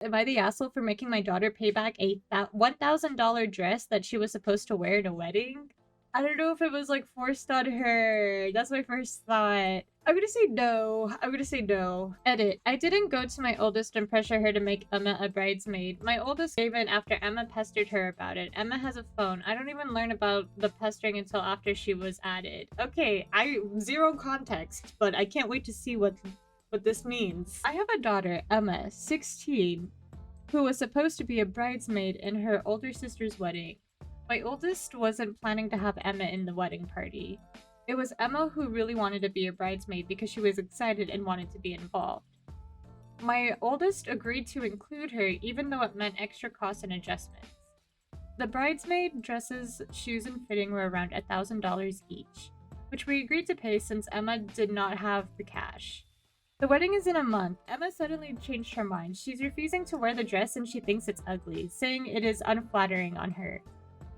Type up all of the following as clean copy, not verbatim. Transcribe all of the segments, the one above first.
Am I the asshole for making my daughter pay back a $1,000 dress that she was supposed to wear at a wedding? I don't know if it was like forced on her. That's my first thought. I'm gonna say no. I'm gonna say no. Edit. I didn't go to my oldest and pressure her to make Emma a bridesmaid. My oldest gave in after Emma pestered her about it. Emma has a phone. I don't even learn about the pestering until after she was added. Okay, zero context, but I can't wait to see what this means. I have a daughter, Emma, 16, who was supposed to be a bridesmaid in her older sister's wedding. My oldest wasn't planning to have Emma in the wedding party. It was Emma who really wanted to be a bridesmaid because she was excited and wanted to be involved. My oldest agreed to include her even though it meant extra costs and adjustments. The bridesmaid dresses, shoes, and fitting were around $1,000 each, which we agreed to pay since Emma did not have the cash. The wedding is in a month. Emma suddenly changed her mind. She's refusing to wear the dress and she thinks it's ugly, saying it is unflattering on her.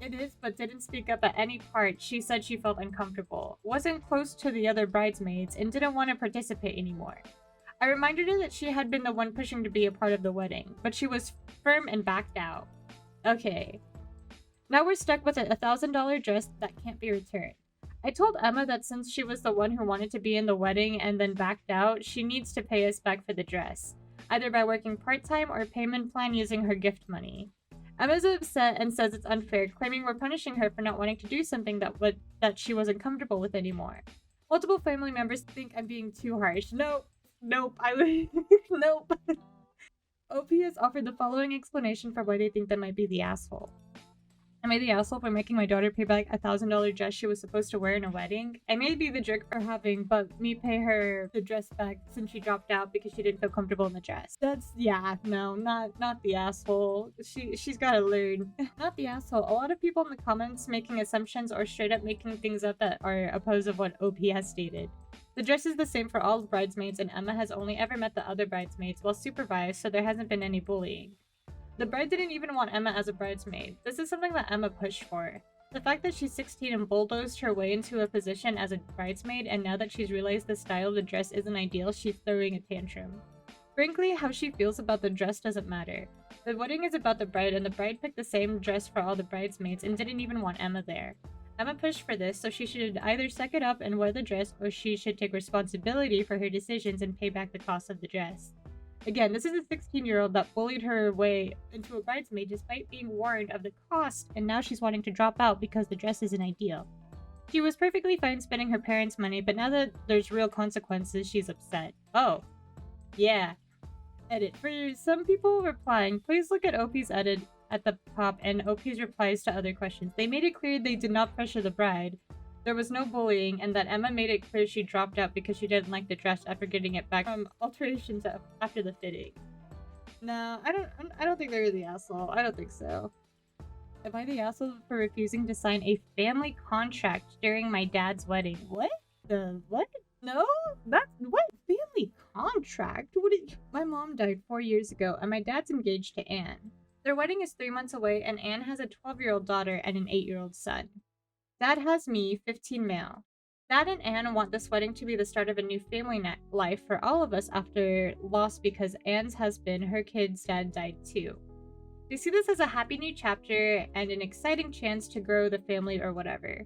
It is, but didn't speak up at any part. She said she felt uncomfortable, wasn't close to the other bridesmaids, and didn't want to participate anymore. I reminded her that she had been the one pushing to be a part of the wedding, but she was firm and backed out. Okay. Now we're stuck with a $1,000 dress that can't be returned. I told Emma that since she was the one who wanted to be in the wedding and then backed out, she needs to pay us back for the dress, either by working part-time or payment plan using her gift money. Emma's upset and says it's unfair, claiming we're punishing her for not wanting to do something that she wasn't comfortable with anymore. Multiple family members think I'm being too harsh. Nope. Nope. Nope. OP has offered the following explanation for why they think that might be the asshole. Am I the asshole for making my daughter pay back a $1,000 dress she was supposed to wear in a wedding? I may be the jerk for having but me pay her the dress back since she dropped out because she didn't feel comfortable in the dress. No, not the asshole. She's gotta learn. Not the asshole. A lot of people in the comments making assumptions or straight up making things up that are opposed of what OP has stated. The dress is the same for all bridesmaids and Emma has only ever met the other bridesmaids while supervised, so there hasn't been any bullying. The bride didn't even want Emma as a bridesmaid. This is something that Emma pushed for. The fact that she's 16 and bulldozed her way into a position as a bridesmaid, and now that she's realized the style of the dress isn't ideal, she's throwing a tantrum. Frankly, how she feels about the dress doesn't matter. The wedding is about the bride, and the bride picked the same dress for all the bridesmaids and didn't even want Emma there. Emma pushed for this, so she should either suck it up and wear the dress, or she should take responsibility for her decisions and pay back the cost of the dress. Again, this is a 16-year-old that bullied her way into a bridesmaid despite being warned of the cost, and now she's wanting to drop out because the dress isn't ideal. She was perfectly fine spending her parents' money, but now that there's real consequences, she's upset. Oh. Yeah. Edit. For some people replying, please look at OP's edit at the top and OP's replies to other questions. They made it clear they did not pressure the bride. There was no bullying, and that Emma made it clear she dropped out because she didn't like the dress after getting it back from alterations after the fitting. No, I don't think they're the asshole. I don't think so. Am I the asshole for refusing to sign a family contract during my dad's wedding? What? What? No? What? Family contract? My mom died 4 years ago, and my dad's engaged to Anne. Their wedding is 3 months away, and Anne has a 12-year-old daughter and an 8-year-old son. Dad has me, 15 male. Dad and Anne want this wedding to be the start of a new family life for all of us after loss because Anne's husband, her kid's dad, died too. They see this as a happy new chapter and an exciting chance to grow the family or whatever.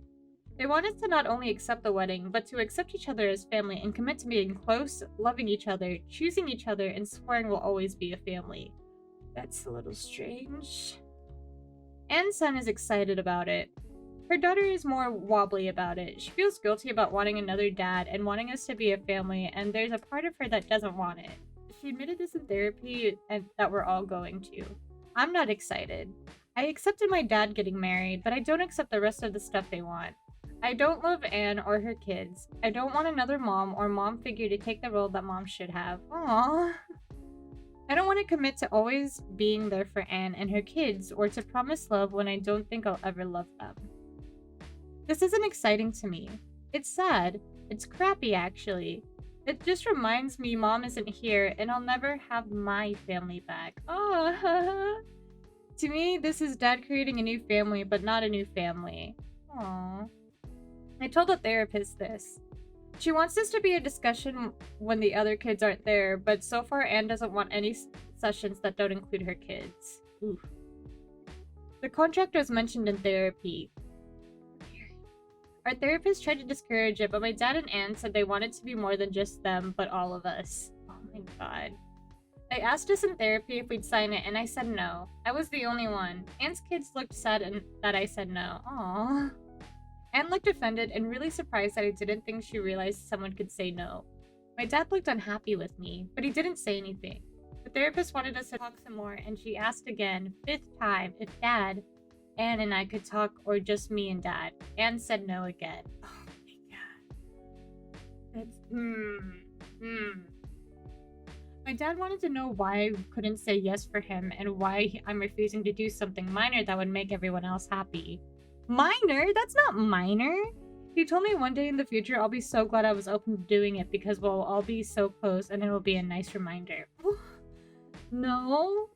They want us to not only accept the wedding, but to accept each other as family and commit to being close, loving each other, choosing each other, and swearing we'll always be a family. That's a little strange. Anne's son is excited about it. Her daughter is more wobbly about it. She feels guilty about wanting another dad and wanting us to be a family, and there's a part of her that doesn't want it. She admitted this in therapy and that we're all going to. I'm not excited. I accepted my dad getting married, but I don't accept the rest of the stuff they want. I don't love Anne or her kids. I don't want another mom or mom figure to take the role that mom should have. Aww. I don't want to commit to always being there for Anne and her kids or to promise love when I don't think I'll ever love them. This isn't exciting to me. It's sad. It's crappy, actually. It just reminds me mom isn't here and I'll never have my family back. Oh. To me, this is dad creating a new family, but not a new family. Aww. I told a therapist this. She wants this to be a discussion when the other kids aren't there, but so far Anne doesn't want any sessions that don't include her kids. Oof. The contract was mentioned in therapy. Our therapist tried to discourage it, but my dad and Anne said they wanted to be more than just them, but all of us. Oh my god. They asked us in therapy if we'd sign it, and I said no. I was the only one. Anne's kids looked sad and that I said no. Aww. Anne looked offended and really surprised that I didn't think she realized someone could say no. My dad looked unhappy with me, but he didn't say anything. The therapist wanted us to talk some more, and she asked again, 5th time, if Dad, Anne, and I could talk, or just me and Dad. Anne said no again. Oh my god. That's, My dad wanted to know why I couldn't say yes for him, and why I'm refusing to do something minor that would make everyone else happy. Minor? That's not minor! He told me one day in the future I'll be so glad I was open to doing it because we'll all be so close and it'll be a nice reminder. No?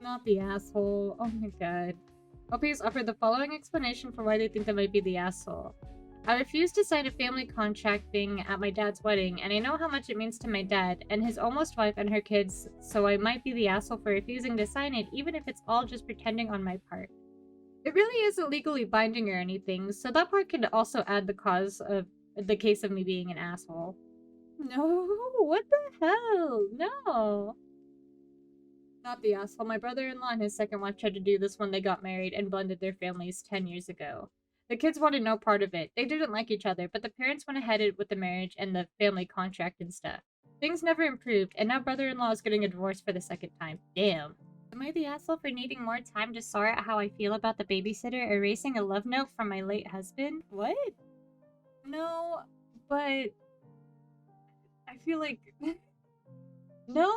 Not the asshole. Oh my god. OP's offered the following explanation for why they think I might be the asshole. I refused to sign a family contract thing at my dad's wedding, and I know how much it means to my dad and his almost wife and her kids, so I might be the asshole for refusing to sign it, even if it's all just pretending on my part. It really isn't legally binding or anything, so that part could also add the cause of the case of me being an asshole. No, what the hell? No. Not the asshole. My brother-in-law and his second wife tried to do this when they got married and blended their families 10 years ago. The kids wanted no part of it. They didn't like each other, but the parents went ahead with the marriage and the family contract and stuff. Things never improved, and now brother-in-law is getting a divorce for the 2nd time. Damn. Am I the asshole for needing more time to sort out how I feel about the babysitter erasing a love note from my late husband? What? No, but I feel like... No?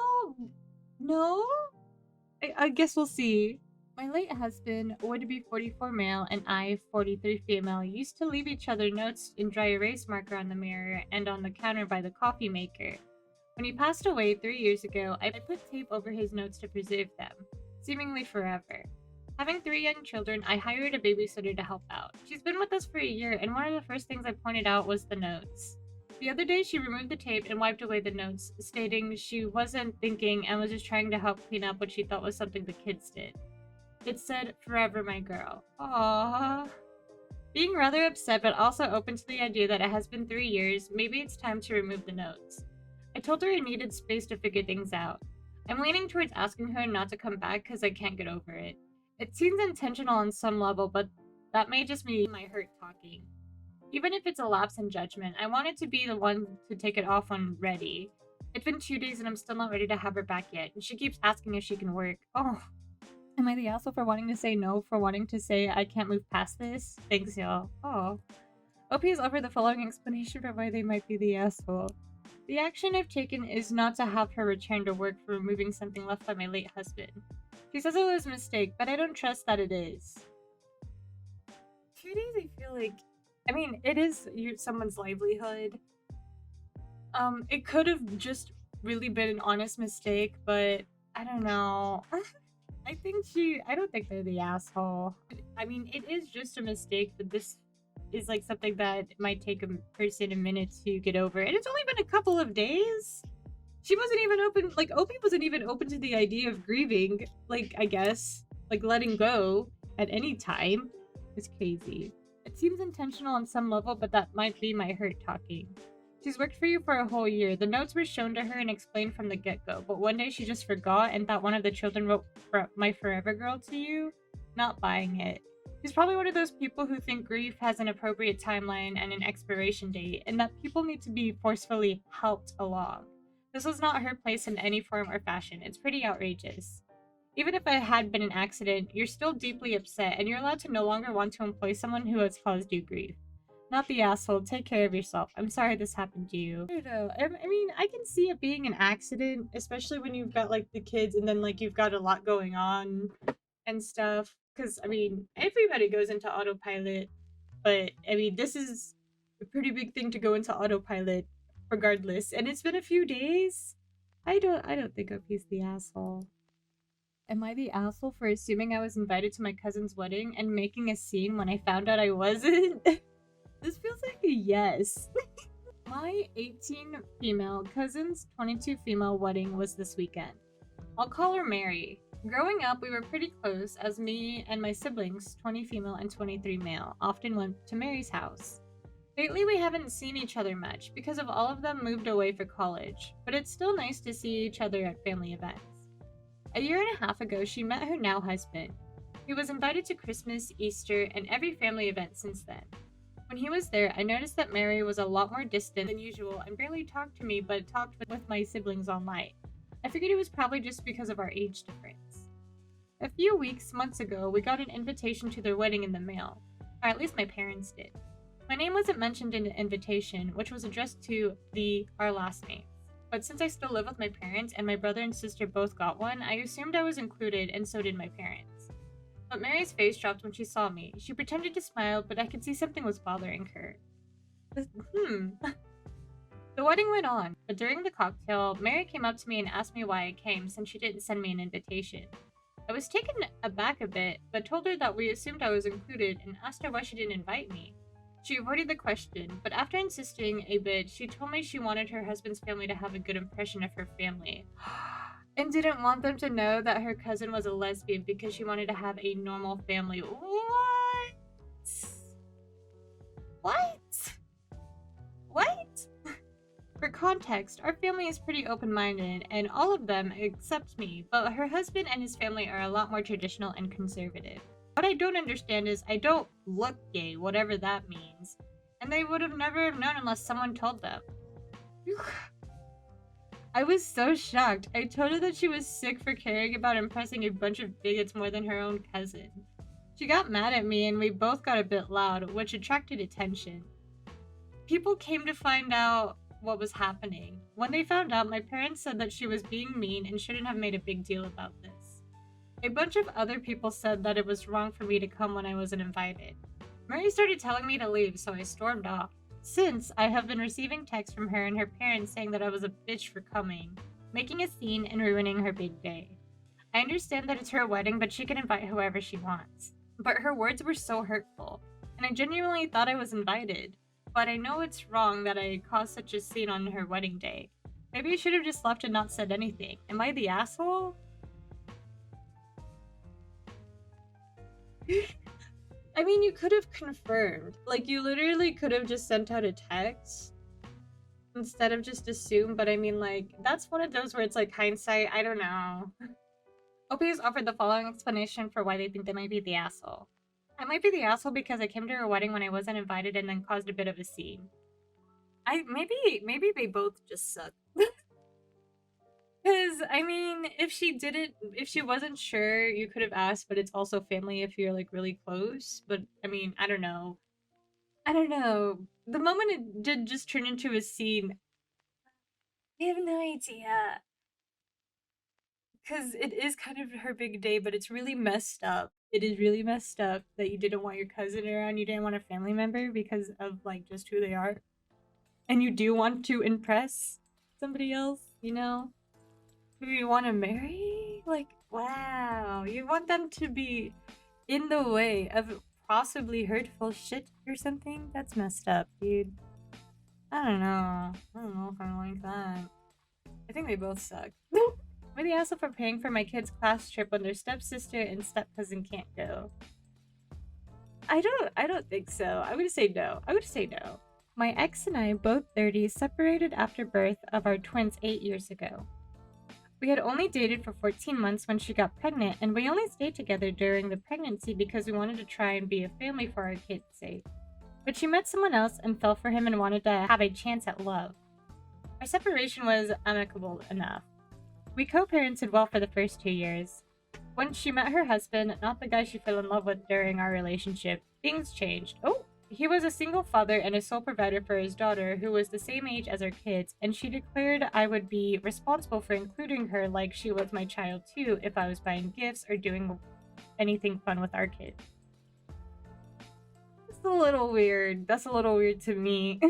I guess we'll see. My late husband, would-be 44 male and I, 43 female, used to leave each other notes in dry erase marker on the mirror and on the counter by the coffee maker. When he passed away 3 years ago, I put tape over his notes to preserve them, seemingly forever. Having 3 young children, I hired a babysitter to help out. She's been with us for a year, and one of the first things I pointed out was the notes. The other day, she removed the tape and wiped away the notes, stating she wasn't thinking and was just trying to help clean up what she thought was something the kids did. It said, "Forever, my girl." Aww. Being rather upset, but also open to the idea that it has been 3 years, maybe it's time to remove the notes. I told her I needed space to figure things out. I'm leaning towards asking her not to come back because I can't get over it. It seems intentional on some level, but that may just be my hurt talking. Even if it's a lapse in judgment, I wanted to be the one to take it off when ready. It's been 2 days and I'm still not ready to have her back yet, and she keeps asking if she can work. Oh. Am I the asshole for wanting to say no, for wanting to say I can't move past this? Thanks, y'all. Oh. OP has offered the following explanation for why they might be the asshole. The action I've taken is not to have her return to work for removing something left by my late husband. She says it was a mistake, but I don't trust that it is. 2 days, I feel like... I mean, it is someone's livelihood. It could have just really been an honest mistake, but I don't know. I don't think they're the asshole. I mean, it is just a mistake, but this is like something that might take a person a minute to get over. And it's only been a couple of days. She wasn't even open, like, Opie wasn't even open to the idea of grieving, like, I guess, like, letting go at any time. It's crazy. It seems intentional on some level, but that might be my hurt talking. She's worked for you for a whole year. The notes were shown to her and explained from the get-go, but one day she just forgot and thought one of the children wrote my forever girl to you. Not buying it. She's probably one of those people who think grief has an appropriate timeline and an expiration date, and that people need to be forcefully helped along. This was not her place in any form or fashion. It's pretty outrageous. Even if it had been an accident, you're still deeply upset, and you're allowed to no longer want to employ someone who has caused you grief. Not the asshole. Take care of yourself. I'm sorry this happened to you. I don't know. I mean, I can see it being an accident, especially when you've got, like, the kids and then, like, you've got a lot going on and stuff. Because, I mean, everybody goes into autopilot, but, I mean, this is a pretty big thing to go into autopilot regardless. And it's been a few days. I don't think he's the asshole. Am I the asshole for assuming I was invited to my cousin's wedding and making a scene when I found out I wasn't? This feels like a yes. My 18 female cousin's 22 female wedding was this weekend. I'll call her Mary. Growing up, we were pretty close as me and my siblings, 20 female and 23 male, often went to Mary's house. Lately, we haven't seen each other much because of all of them moved away for college, but it's still nice to see each other at family events. A year and a half ago, she met her now husband. He was invited to Christmas, Easter, and every family event since then. When he was there, I noticed that Mary was a lot more distant than usual and barely talked to me but talked with my siblings all night. I figured it was probably just because of our age difference. A few months ago, we got an invitation to their wedding in the mail, or at least my parents did. My name wasn't mentioned in the invitation, which was addressed to our last names. But since I still live with my parents and my brother and sister both got one, I assumed I was included and so did my parents. But Mary's face dropped when she saw me. She pretended to smile, but I could see something was bothering her. The wedding went on, but during the cocktail, Mary came up to me and asked me why I came since she didn't send me an invitation. I was taken aback a bit, but told her that we assumed I was included and asked her why she didn't invite me. She avoided the question, but after insisting a bit, she told me she wanted her husband's family to have a good impression of her family. And didn't want them to know that her cousin was a lesbian because she wanted to have a normal family. What? What? For context, our family is pretty open-minded, and all of them except me, but her husband and his family are a lot more traditional and conservative. What I don't understand is I don't look gay, whatever that means, and they would have never known unless someone told them. I was so shocked. I told her that she was sick for caring about impressing a bunch of bigots more than her own cousin. She got mad at me and we both got a bit loud, which attracted attention. People came to find out what was happening. When they found out, my parents said that she was being mean and shouldn't have made a big deal about this. A bunch of other people said that it was wrong for me to come when I wasn't invited. Mary started telling me to leave, so I stormed off. Since, I have been receiving texts from her and her parents saying that I was a bitch for coming, making a scene and ruining her big day. I understand that it's her wedding, but she can invite whoever she wants. But her words were so hurtful, and I genuinely thought I was invited. But I know it's wrong that I caused such a scene on her wedding day. Maybe I should have just left and not said anything. Am I the asshole? I mean, you could have confirmed. Like, you literally could have just sent out a text instead of just assume, but I mean, like, that's one of those where it's like hindsight, I don't know. OP has offered the following explanation for why they think they might be the asshole. I might be the asshole because I came to her wedding when I wasn't invited and then caused a bit of a scene. Maybe they both just suck. Because, I mean, if she wasn't sure, you could have asked, but it's also family if you're, like, really close. But, I mean, I don't know. The moment it did just turn into a scene, I have no idea. Because it is kind of her big day, but it's really messed up. It is really messed up that you didn't want your cousin around, you didn't want a family member because of, like, just who they are. And you do want to impress somebody else, you know? Who you want to marry? Like, wow. You want them to be in the way of possibly hurtful shit or something? That's messed up, dude. I don't know. I don't know if I like that. I think they both suck. I'm the asshole for paying for my kids' class trip when their stepsister and stepcousin can't go. I don't think so. I would say no. My ex and I, both 30, separated after birth of our twins 8 years ago. We had only dated for 14 months when she got pregnant, and we only stayed together during the pregnancy because we wanted to try and be a family for our kids' sake. But she met someone else and fell for him and wanted to have a chance at love. Our separation was amicable enough. We co-parented well for the first 2 years. When she met her husband, not the guy she fell in love with during our relationship, things changed. He was a single father and a sole provider for his daughter, who was the same age as our kids, and she declared I would be responsible for including her like she was my child too if I was buying gifts or doing anything fun with our kids. That's a little weird. That's a little weird to me.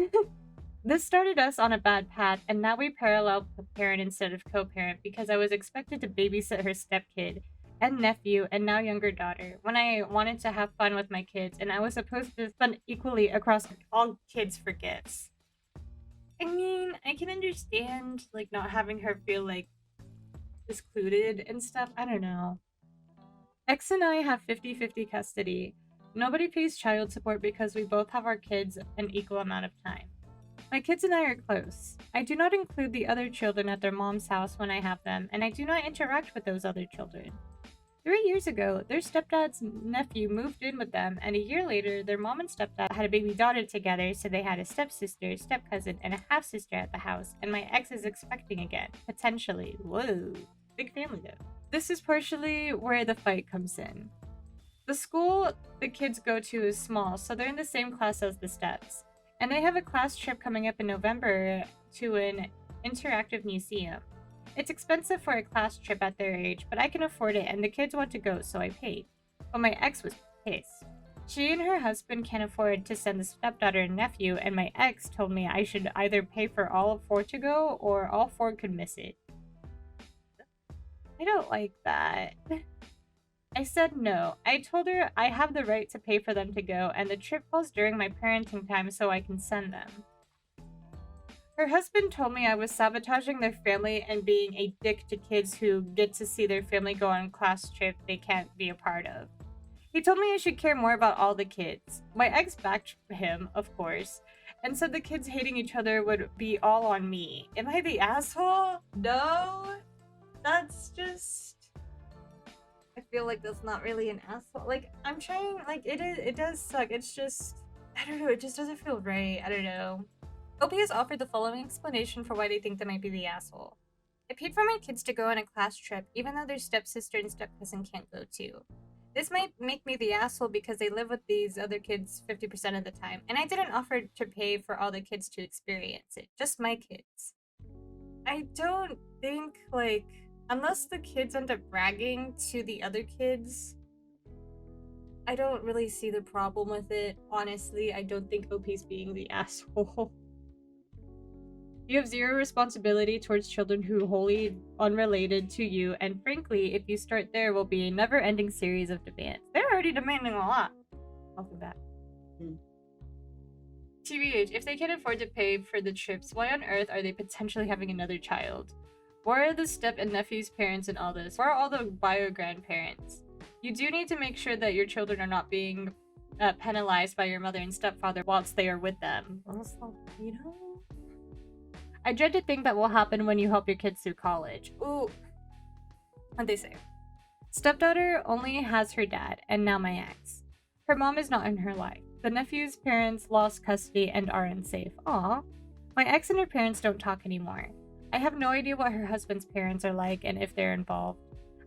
This started us on a bad path, and now we parallel parent instead of co-parent because I was expected to babysit her stepkid and nephew and now younger daughter when I wanted to have fun with my kids, and I was supposed to spend equally across all kids for gifts. I mean, I can understand, like, not having her feel, like, excluded and stuff. I don't know. X and I have 50-50 custody. Nobody pays child support because we both have our kids an equal amount of time. My kids and I are close. I do not include the other children at their mom's house when I have them, and I do not interact with those other children. 3 years ago, their stepdad's nephew moved in with them, and a year later, their mom and stepdad had a baby daughter together, so they had a stepsister, stepcousin, and a half-sister at the house, and my ex is expecting again. Potentially. Whoa. Big family, though. This is partially where the fight comes in. The school the kids go to is small, so they're in the same class as the steps. And they have a class trip coming up in November to an interactive museum. It's expensive for a class trip at their age, but I can afford it and the kids want to go, so I paid. But my ex was pissed. She and her husband can't afford to send the stepdaughter and nephew, and my ex told me I should either pay for all of 4 to go or all 4 could miss it. I don't like that. I said no. I told her I have the right to pay for them to go, and the trip falls during my parenting time so I can send them. Her husband told me I was sabotaging their family and being a dick to kids who get to see their family go on a class trip they can't be a part of. He told me I should care more about all the kids. My ex backed him, of course, and said the kids hating each other would be all on me. Am I the asshole? No. That's just... I feel like that's not really an asshole. Like, I'm trying, like, it does suck. It's just, I don't know, it just doesn't feel right. I don't know. OP has offered the following explanation for why they think they might be the asshole. I paid for my kids to go on a class trip, even though their stepsister and stepcousin can't go too. This might make me the asshole because they live with these other kids 50% of the time, and I didn't offer to pay for all the kids to experience it, just my kids. I don't think, like, unless the kids end up bragging to the other kids, I don't really see the problem with it. Honestly, I don't think OP's being the asshole. You have zero responsibility towards children who wholly unrelated to you, and frankly, if you start there, will be a never-ending series of demands. They're already demanding a lot. Welcome back. TBH, if they can afford to pay for the trips, why on earth are they potentially having another child? Where are the step and nephew's parents in all this? Where are all the bio-grandparents? You do need to make sure that your children are not being penalized by your mother and stepfather whilst they are with them. Also, you know? I dread to think that will happen when you help your kids through college. Ooh. What'd they say? Stepdaughter only has her dad, and now my ex. Her mom is not in her life. The nephew's parents lost custody and are unsafe. Aw. My ex and her parents don't talk anymore. I have no idea what her husband's parents are like and if they're involved.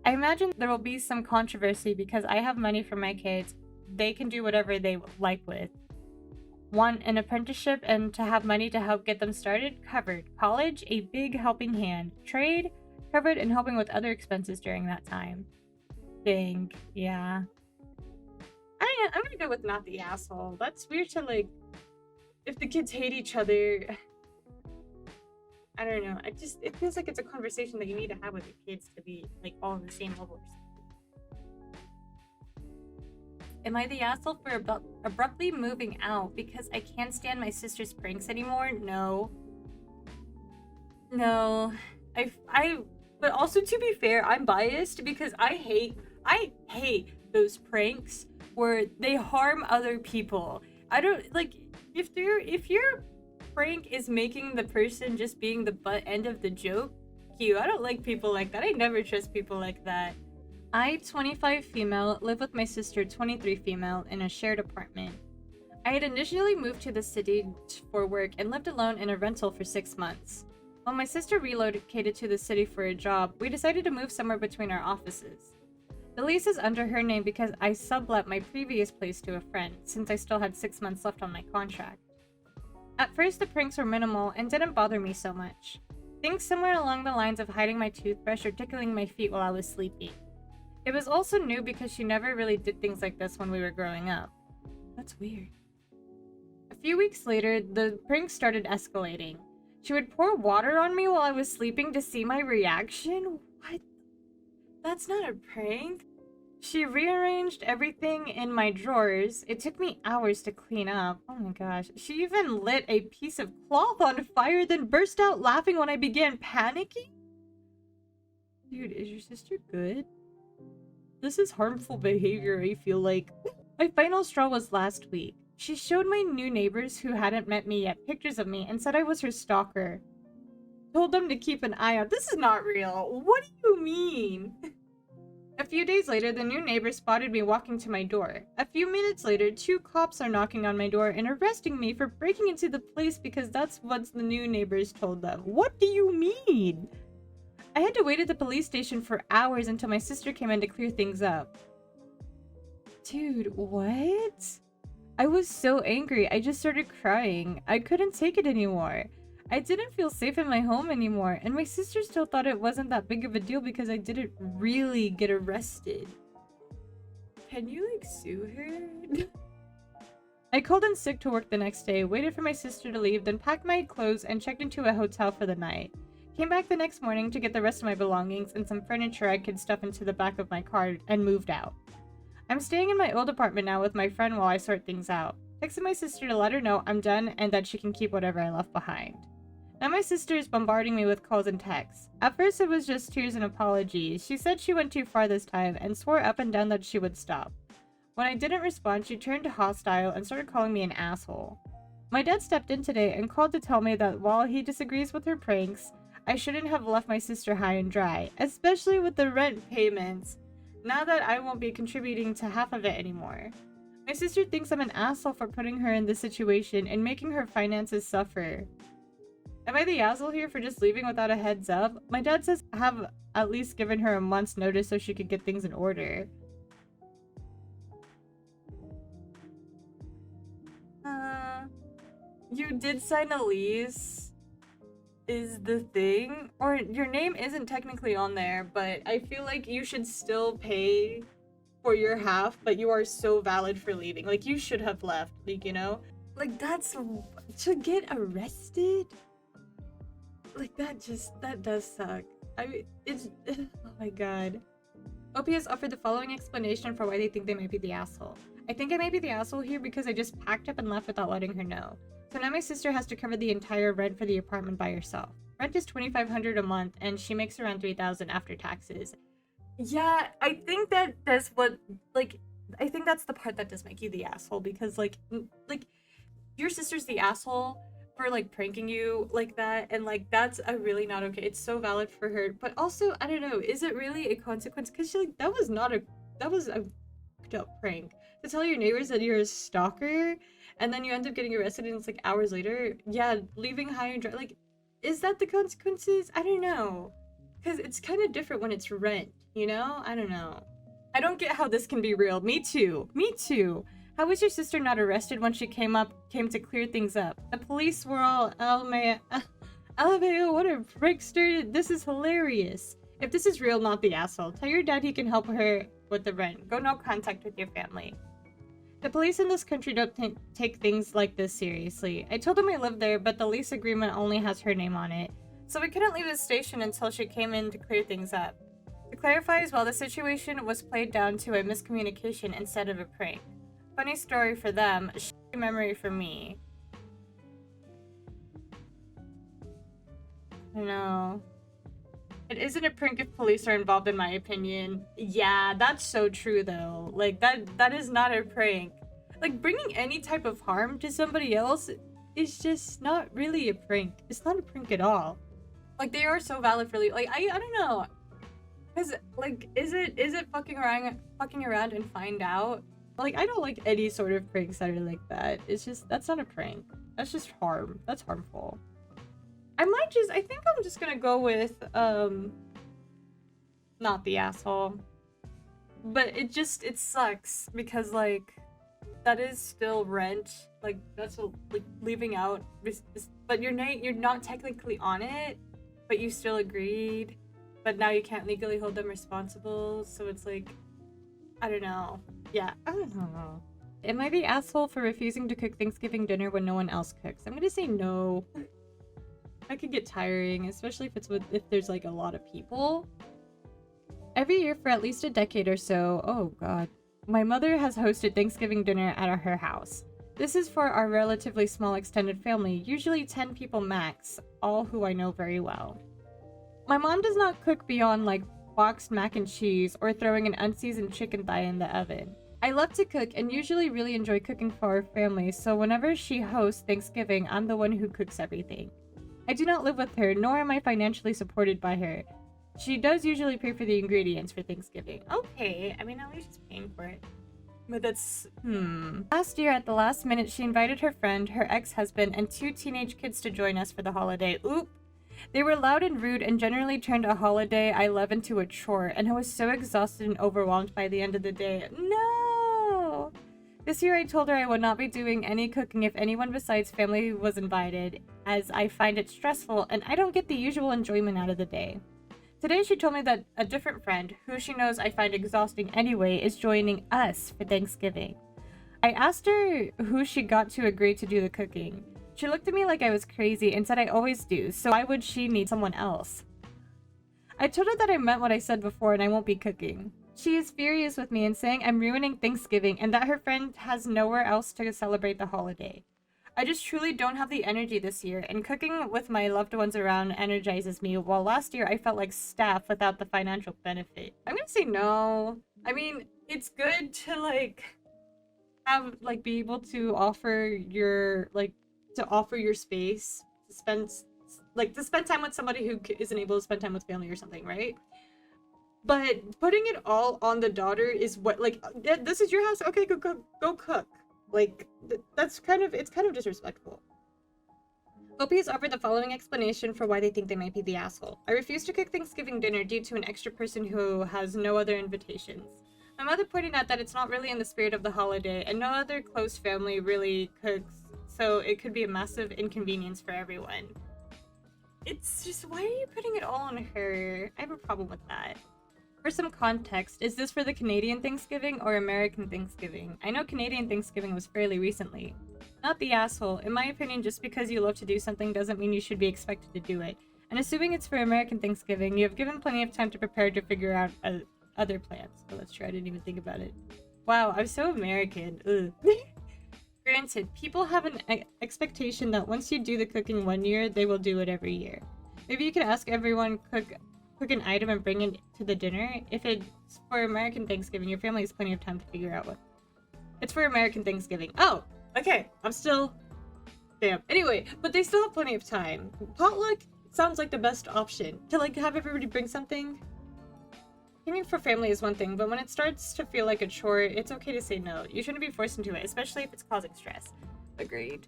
I imagine there will be some controversy because I have money for my kids. They can do whatever they like with. Want an apprenticeship and to have money to help get them started? Covered. College? A big helping hand. Trade? Covered and helping with other expenses during that time. Dang. Yeah. I'm gonna go with not the asshole. That's weird to, like, if the kids hate each other... I don't know. It feels like it's a conversation that you need to have with your kids to be, like, all on the same level. Am I the asshole for abruptly moving out because I can't stand my sister's pranks anymore? No. No. But also, to be fair, I'm biased because I hate those pranks where they harm other people. I don't, like, if your prank is making the person just being the butt end of the joke, I don't like people like that. I never trust people like that. I, 25 female, live with my sister, 23 female, in a shared apartment. I had initially moved to the city for work and lived alone in a rental for 6 months. When my sister relocated to the city for a job, we decided to move somewhere between our offices. The lease is under her name because I sublet my previous place to a friend, since I still had 6 months left on my contract. At first, the pranks were minimal and didn't bother me so much. Things somewhere along the lines of hiding my toothbrush or tickling my feet while I was sleeping. It was also new because she never really did things like this when we were growing up. That's weird. A few weeks later, the pranks started escalating. She would pour water on me while I was sleeping to see my reaction? What? That's not a prank. She rearranged everything in my drawers. It took me hours to clean up. Oh my gosh. She even lit a piece of cloth on fire, then burst out laughing when I began panicking? Dude, is your sister good? This is harmful behavior, I feel like. My final straw was last week. She showed my new neighbors who hadn't met me yet pictures of me and said I was her stalker. Told them to keep an eye out. This is not real. What do you mean? A few days later, the new neighbor spotted me walking to my door. A few minutes later, 2 cops are knocking on my door and arresting me for breaking into the place because that's what the new neighbors told them. What do you mean? I had to wait at the police station for hours until my sister came in to clear things up. Dude, what? I was so angry, I just started crying. I couldn't take it anymore. I didn't feel safe in my home anymore, and my sister still thought it wasn't that big of a deal because I didn't really get arrested. Can you, like, sue her? I called in sick to work the next day, waited for my sister to leave, then packed my clothes and checked into a hotel for the night. Came back the next morning to get the rest of my belongings and some furniture I could stuff into the back of my car and moved out. I'm staying in my old apartment now with my friend while I sort things out. Texted my sister to let her know I'm done and that she can keep whatever I left behind. Now my sister is bombarding me with calls and texts. At first it was just tears and apologies. She said she went too far this time and swore up and down that she would stop. When I didn't respond, she turned hostile and started calling me an asshole. My dad stepped in today and called to tell me that while he disagrees with her pranks, I shouldn't have left my sister high and dry, especially with the rent payments, now that I won't be contributing to half of it anymore. My sister thinks I'm an asshole for putting her in this situation and making her finances suffer. Am I the asshole here for just leaving without a heads up? My dad says I have at least given her a month's notice so she could get things in order. You did sign a lease, is the thing. Or your name isn't technically on there, but I feel like you should still pay for your half, but you are so valid for leaving. Like, you should have left, like, you know? Like, that's... to get arrested? Like, that does suck. I mean, it's... oh my god. OPS offered the following explanation for why they think they might be the asshole. I think I might be the asshole here because I just packed up and left without letting her know. So now my sister has to cover the entire rent for the apartment by herself. Rent is $2,500 a month, and she makes around $3,000 after taxes. Yeah, I think that's what, like, I think that's the part that does make you the asshole, because, like, your sister's the asshole for, like, pranking you like that, and, like, that's a really not okay. It's so valid for her, but also, I don't know, is it really a consequence? Because, like, that was a fucked up prank. To tell your neighbors that you're a stalker, and then you end up getting arrested and it's, like, hours later, yeah, leaving high and dry, like, is that the consequences? I don't know. Because it's kind of different when it's rent, you know? I don't know. I don't get how this can be real. Me too. Me too. How was your sister not arrested when she came to clear things up? The police were all, LMAO, what a prankster. This is hilarious. If this is real, not the asshole. Tell your dad he can help her with the rent. Go no contact with your family. The police in this country don't take things like this seriously. I told him I lived there, but the lease agreement only has her name on it. So we couldn't leave the station until she came in to clear things up. To clarify as well, the situation was played down to a miscommunication instead of a prank. Funny story for them, shitty memory for me. I know. It isn't a prank if police are involved, in my opinion. Yeah, that's so true though. Like, that is not a prank. Like, bringing any type of harm to somebody else is just not really a prank. It's not a prank at all. Like, they are so valid for like, I don't know. Cause, like, is it fucking around and find out? Like, I don't like any sort of pranks that are like that. It's just, that's not a prank. That's just harm. That's harmful. I think I'm just gonna go with, not the asshole. But it sucks because, like, that is still rent. Like, that's, like, leaving out, but you're not technically on it, but you still agreed. But now you can't legally hold them responsible, so it's like, I don't know. Yeah, I don't know. Am I the asshole for refusing to cook Thanksgiving dinner when no one else cooks? I'm gonna say no. That could get tiring, especially if there's like a lot of people. Every year for at least a decade or so, oh god, my mother has hosted Thanksgiving dinner at her house. This is for our relatively small extended family, usually 10 people max, all who I know very well. My mom does not cook beyond like boxed mac and cheese or throwing an unseasoned chicken thigh in the oven. I love to cook and usually really enjoy cooking for our family, so whenever she hosts Thanksgiving, I'm the one who cooks everything. I do not live with her, nor am I financially supported by her. She does usually pay for the ingredients for Thanksgiving. Okay, I mean, at least she's paying for it. But that's, Last year, at the last minute, she invited her friend, her ex-husband, and 2 teenage kids to join us for the holiday. Oop! They were loud and rude and generally turned a holiday I love into a chore, and I was so exhausted and overwhelmed by the end of the day. No! This year I told her I would not be doing any cooking if anyone besides family was invited, as I find it stressful and I don't get the usual enjoyment out of the day. Today she told me that a different friend, who she knows I find exhausting anyway, is joining us for Thanksgiving. I asked her who she got to agree to do the cooking. She looked at me like I was crazy and said I always do, so why would she need someone else? I told her that I meant what I said before and I won't be cooking. She is furious with me and saying I'm ruining Thanksgiving and that her friend has nowhere else to celebrate the holiday. I just truly don't have the energy this year, and cooking with my loved ones around energizes me, while last year I felt like staff without the financial benefit. I'm gonna say no. I mean, it's good to be able to offer your space to spend time with somebody who isn't able to spend time with family or something, right? But putting it all on the daughter is what, this is your house, okay, go cook. It's kind of disrespectful. Lofi has offered the following explanation for why they think they might be the asshole. I refuse to cook Thanksgiving dinner due to an extra person who has no other invitations. My mother pointed out that it's not really in the spirit of the holiday, and no other close family really cooks, so it could be a massive inconvenience for everyone. It's just, why are you putting it all on her? I have a problem with that. For some context, is this for the Canadian Thanksgiving or American Thanksgiving? I know Canadian Thanksgiving was fairly recently. Not the asshole. In my opinion, just because you love to do something doesn't mean you should be expected to do it. And assuming it's for American Thanksgiving, you have given plenty of time to prepare to figure out other plans. Oh, that's true, I didn't even think about it. Wow, I'm so American. Ugh. Granted, people have an expectation that once you do the cooking one year, they will do it every year. Maybe you could ask everyone cook an item and bring it to the dinner. If it's for American Thanksgiving, your family has plenty of time to figure out what. It's for American Thanksgiving. Oh, okay. I'm still... Damn. Anyway, but they still have plenty of time. Potluck sounds like the best option. To have everybody bring something. Cooking for family is one thing, but when it starts to feel like a chore, it's okay to say no. You shouldn't be forced into it, especially if it's causing stress. Agreed.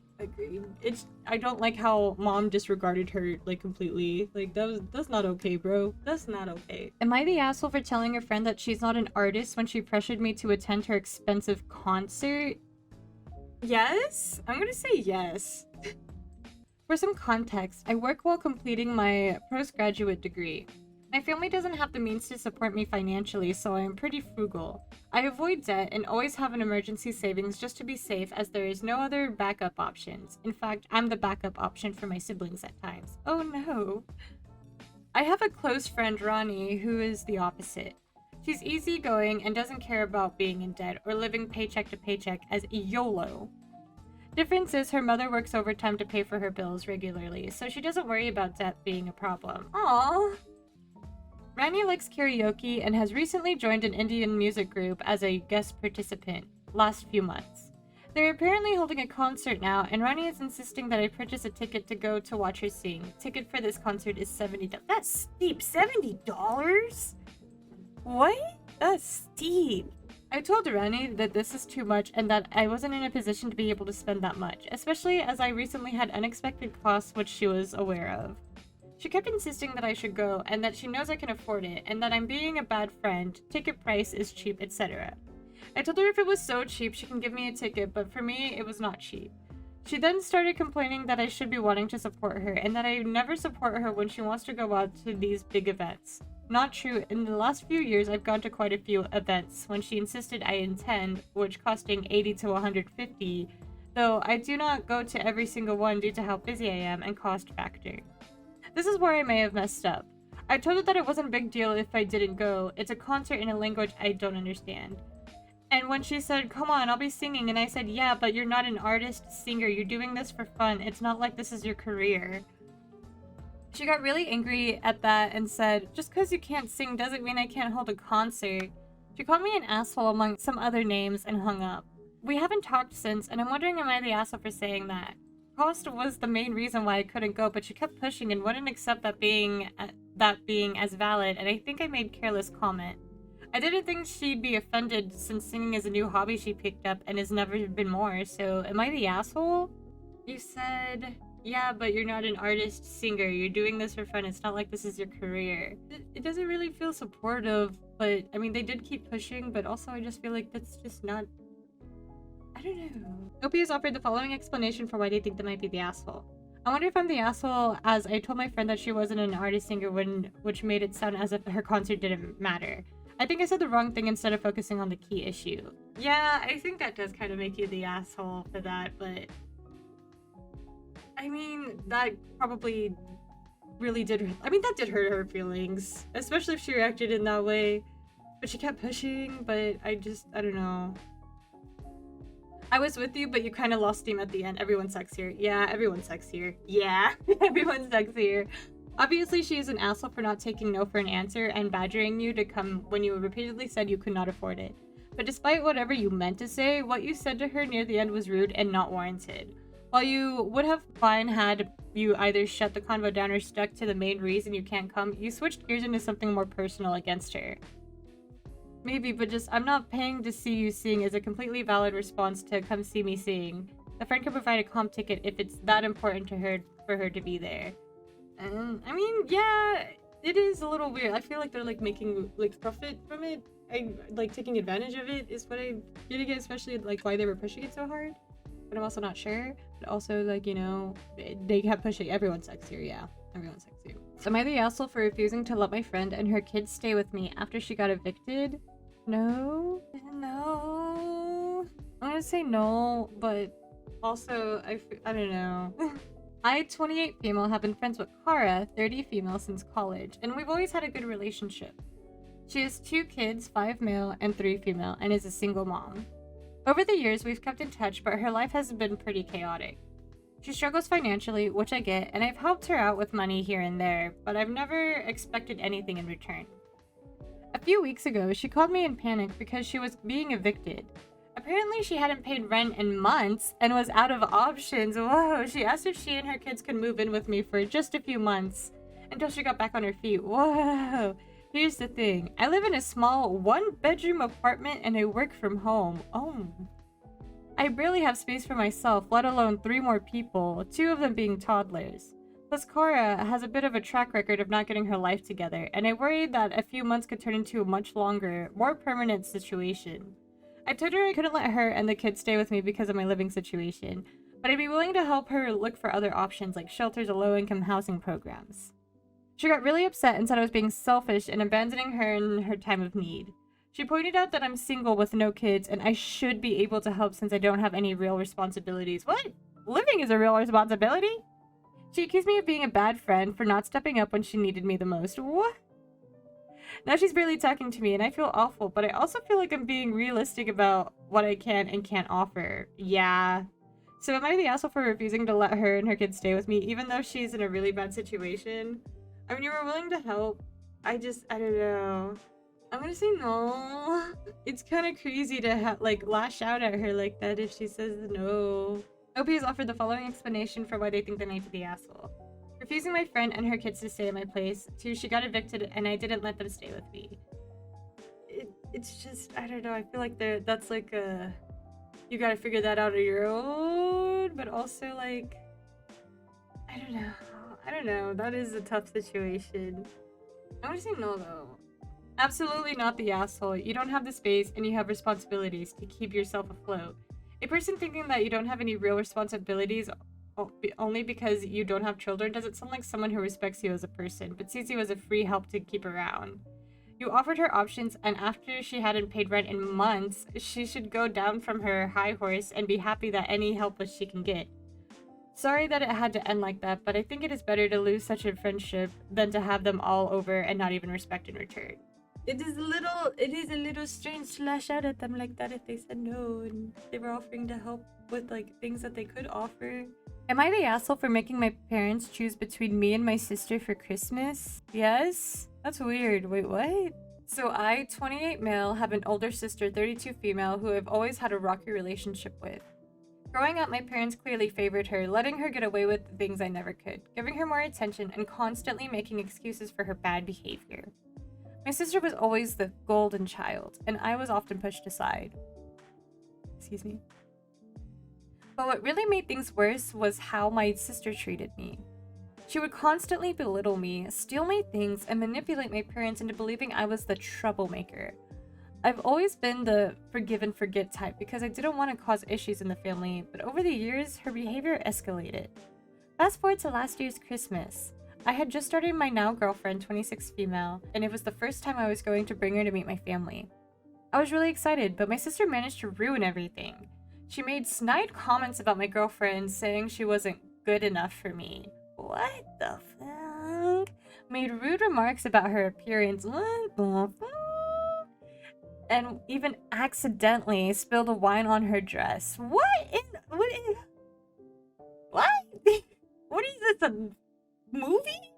I don't like how mom disregarded her, completely. That's not okay, bro. That's not okay. Am I the asshole for telling her friend that she's not an artist when she pressured me to attend her expensive concert? Yes? I'm gonna say yes. For some context, I work while completing my postgraduate degree. My family doesn't have the means to support me financially, so I am pretty frugal. I avoid debt and always have an emergency savings just to be safe, as there is no other backup options. In fact, I'm the backup option for my siblings at times. Oh no. I have a close friend, Ronnie, who is the opposite. She's easygoing and doesn't care about being in debt or living paycheck to paycheck as YOLO. Difference is her mother works overtime to pay for her bills regularly, so she doesn't worry about debt being a problem. Aww. Rani likes karaoke and has recently joined an Indian music group as a guest participant last few months. They're apparently holding a concert now, and Rani is insisting that I purchase a ticket to go to watch her sing. Ticket for this concert is $70. That's steep. $70? What? That's steep. I told Rani that this is too much and that I wasn't in a position to be able to spend that much, especially as I recently had unexpected costs which she was aware of. She kept insisting that I should go, and that she knows I can afford it, and that I'm being a bad friend, ticket price is cheap, etc. I told her if it was so cheap, she can give me a ticket, but for me, it was not cheap. She then started complaining that I should be wanting to support her, and that I never support her when she wants to go out to these big events. Not true. In the last few years, I've gone to quite a few events when she insisted I attend, which costing $80 to $150, though I do not go to every single one due to how busy I am and cost factor. This is where I may have messed up. I told her that it wasn't a big deal if I didn't go. It's a concert in a language I don't understand. And when she said, come on, I'll be singing, and I said, yeah, but you're not an artist singer. You're doing this for fun. It's not like this is your career. She got really angry at that and said, just because you can't sing doesn't mean I can't hold a concert. She called me an asshole among some other names and hung up. We haven't talked since, and I'm wondering, am I the asshole for saying that? Cost was the main reason why I couldn't go, but she kept pushing and wouldn't accept that being as valid, and I think I made careless comment. I didn't think she'd be offended since singing is a new hobby she picked up and has never been more, so am I the asshole? You said, yeah, but you're not an artist singer. You're doing this for fun. It's not like this is your career. It doesn't really feel supportive, but I mean, they did keep pushing, but also I just feel like that's just not... I don't know. Lofi has offered the following explanation for why they think they might be the asshole. I wonder if I'm the asshole, as I told my friend that she wasn't an artist singer, which made it sound as if her concert didn't matter. I think I said the wrong thing instead of focusing on the key issue. Yeah, I think that does kind of make you the asshole for that, but... I mean, that probably really did... that did hurt her feelings. Especially if she reacted in that way. But she kept pushing, but I don't know. I was with you, but you kind of lost steam at the end. Everyone sucks here. Yeah, everyone sucks here. Yeah, everyone sucks here. Obviously, she is an asshole for not taking no for an answer and badgering you to come when you repeatedly said you could not afford it. But despite whatever you meant to say, what you said to her near the end was rude and not warranted. While you would have fine had you either shut the convo down or stuck to the main reason you can't come, you switched gears into something more personal against her. Maybe, but just, I'm not paying to see you sing is a completely valid response to come see me sing. The friend can provide a comp ticket if it's that important to her for her to be there. And, I mean, yeah, it is a little weird. I feel like they're, like, making, like, profit from it. Like, taking advantage of it is what I'm getting at, especially, like, why they were pushing it so hard. But I'm also not sure. But also, like, you know, they kept pushing. Everyone sucks here, yeah. Everyone sucks here. So am I the asshole for refusing to let my friend and her kids stay with me after she got evicted? No. No. I'm gonna say no, but also, I don't know. I, 28 female, have been friends with Kara, 30 female, since college, and we've always had a good relationship. She has 2 kids, 5 male and 3 female, and is a single mom. Over the years, we've kept in touch, but her life has been pretty chaotic. She struggles financially, which I get, and I've helped her out with money here and there, but I've never expected anything in return. A few weeks ago, she called me in panic because she was being evicted. Apparently, she hadn't paid rent in months and was out of options. Whoa, she asked if she and her kids could move in with me for just a few months until she got back on her feet. Whoa. Here's the thing. I live in a small 1-bedroom apartment and I work from home. Oh. I barely have space for myself, let alone 3 more people, 2 of them being toddlers. Plus, Cora has a bit of a track record of not getting her life together, and I worry that a few months could turn into a much longer, more permanent situation. I told her I couldn't let her and the kids stay with me because of my living situation, but I'd be willing to help her look for other options like shelters or low-income housing programs. She got really upset and said I was being selfish and abandoning her in her time of need. She pointed out that I'm single with no kids and I should be able to help since I don't have any real responsibilities. What? Living is a real responsibility? She accused me of being a bad friend for not stepping up when she needed me the most. What? Now she's barely talking to me and I feel awful, but I also feel like I'm being realistic about what I can and can't offer. Yeah. So am I the asshole for refusing to let her and her kids stay with me even though she's in a really bad situation? I mean, you were willing to help. I don't know. I'm gonna say no. It's kind of crazy to like lash out at her like that if she says no. Lofi has offered the following explanation for why they think they might be the asshole. Refusing my friend and her kids to stay at my place. 2, she got evicted and I didn't let them stay with me. It's just, I don't know, I feel like that's like a... You gotta figure that out on your own, but also like... I don't know, that is a tough situation. I'm gonna say no though. Absolutely not the asshole. You don't have the space and you have responsibilities to keep yourself afloat. A person thinking that you don't have any real responsibilities only because you don't have children doesn't sound like someone who respects you as a person, but sees you as a free help to keep around. You offered her options, and after she hadn't paid rent in months, she should go down from her high horse and be happy that any help she can get. Sorry that it had to end like that, but I think it is better to lose such a friendship than to have them all over and not even respect in return. It is a little strange to lash out at them like that if they said no and they were offering to help with like things that they could offer. Am I the asshole for making my parents choose between me and my sister for Christmas? Yes? That's weird. Wait, what? So I, 28 male, have an older sister, 32 female, who I've always had a rocky relationship with. Growing up, my parents clearly favored her, letting her get away with things I never could, giving her more attention and constantly making excuses for her bad behavior. My sister was always the golden child, and I was often pushed aside. Excuse me. But what really made things worse was how my sister treated me. She would constantly belittle me, steal my things, and manipulate my parents into believing I was the troublemaker. I've always been the forgive and forget type because I didn't want to cause issues in the family, but over the years, her behavior escalated. Fast forward to last year's Christmas. I had just started my now girlfriend, 26 female, and it was the first time I was going to bring her to meet my family. I was really excited, but my sister managed to ruin everything. She made snide comments about my girlfriend, saying she wasn't good enough for me. What the fuck? Made rude remarks about her appearance. What the fuck? And even accidentally spilled wine on her dress. What what is this, a movie?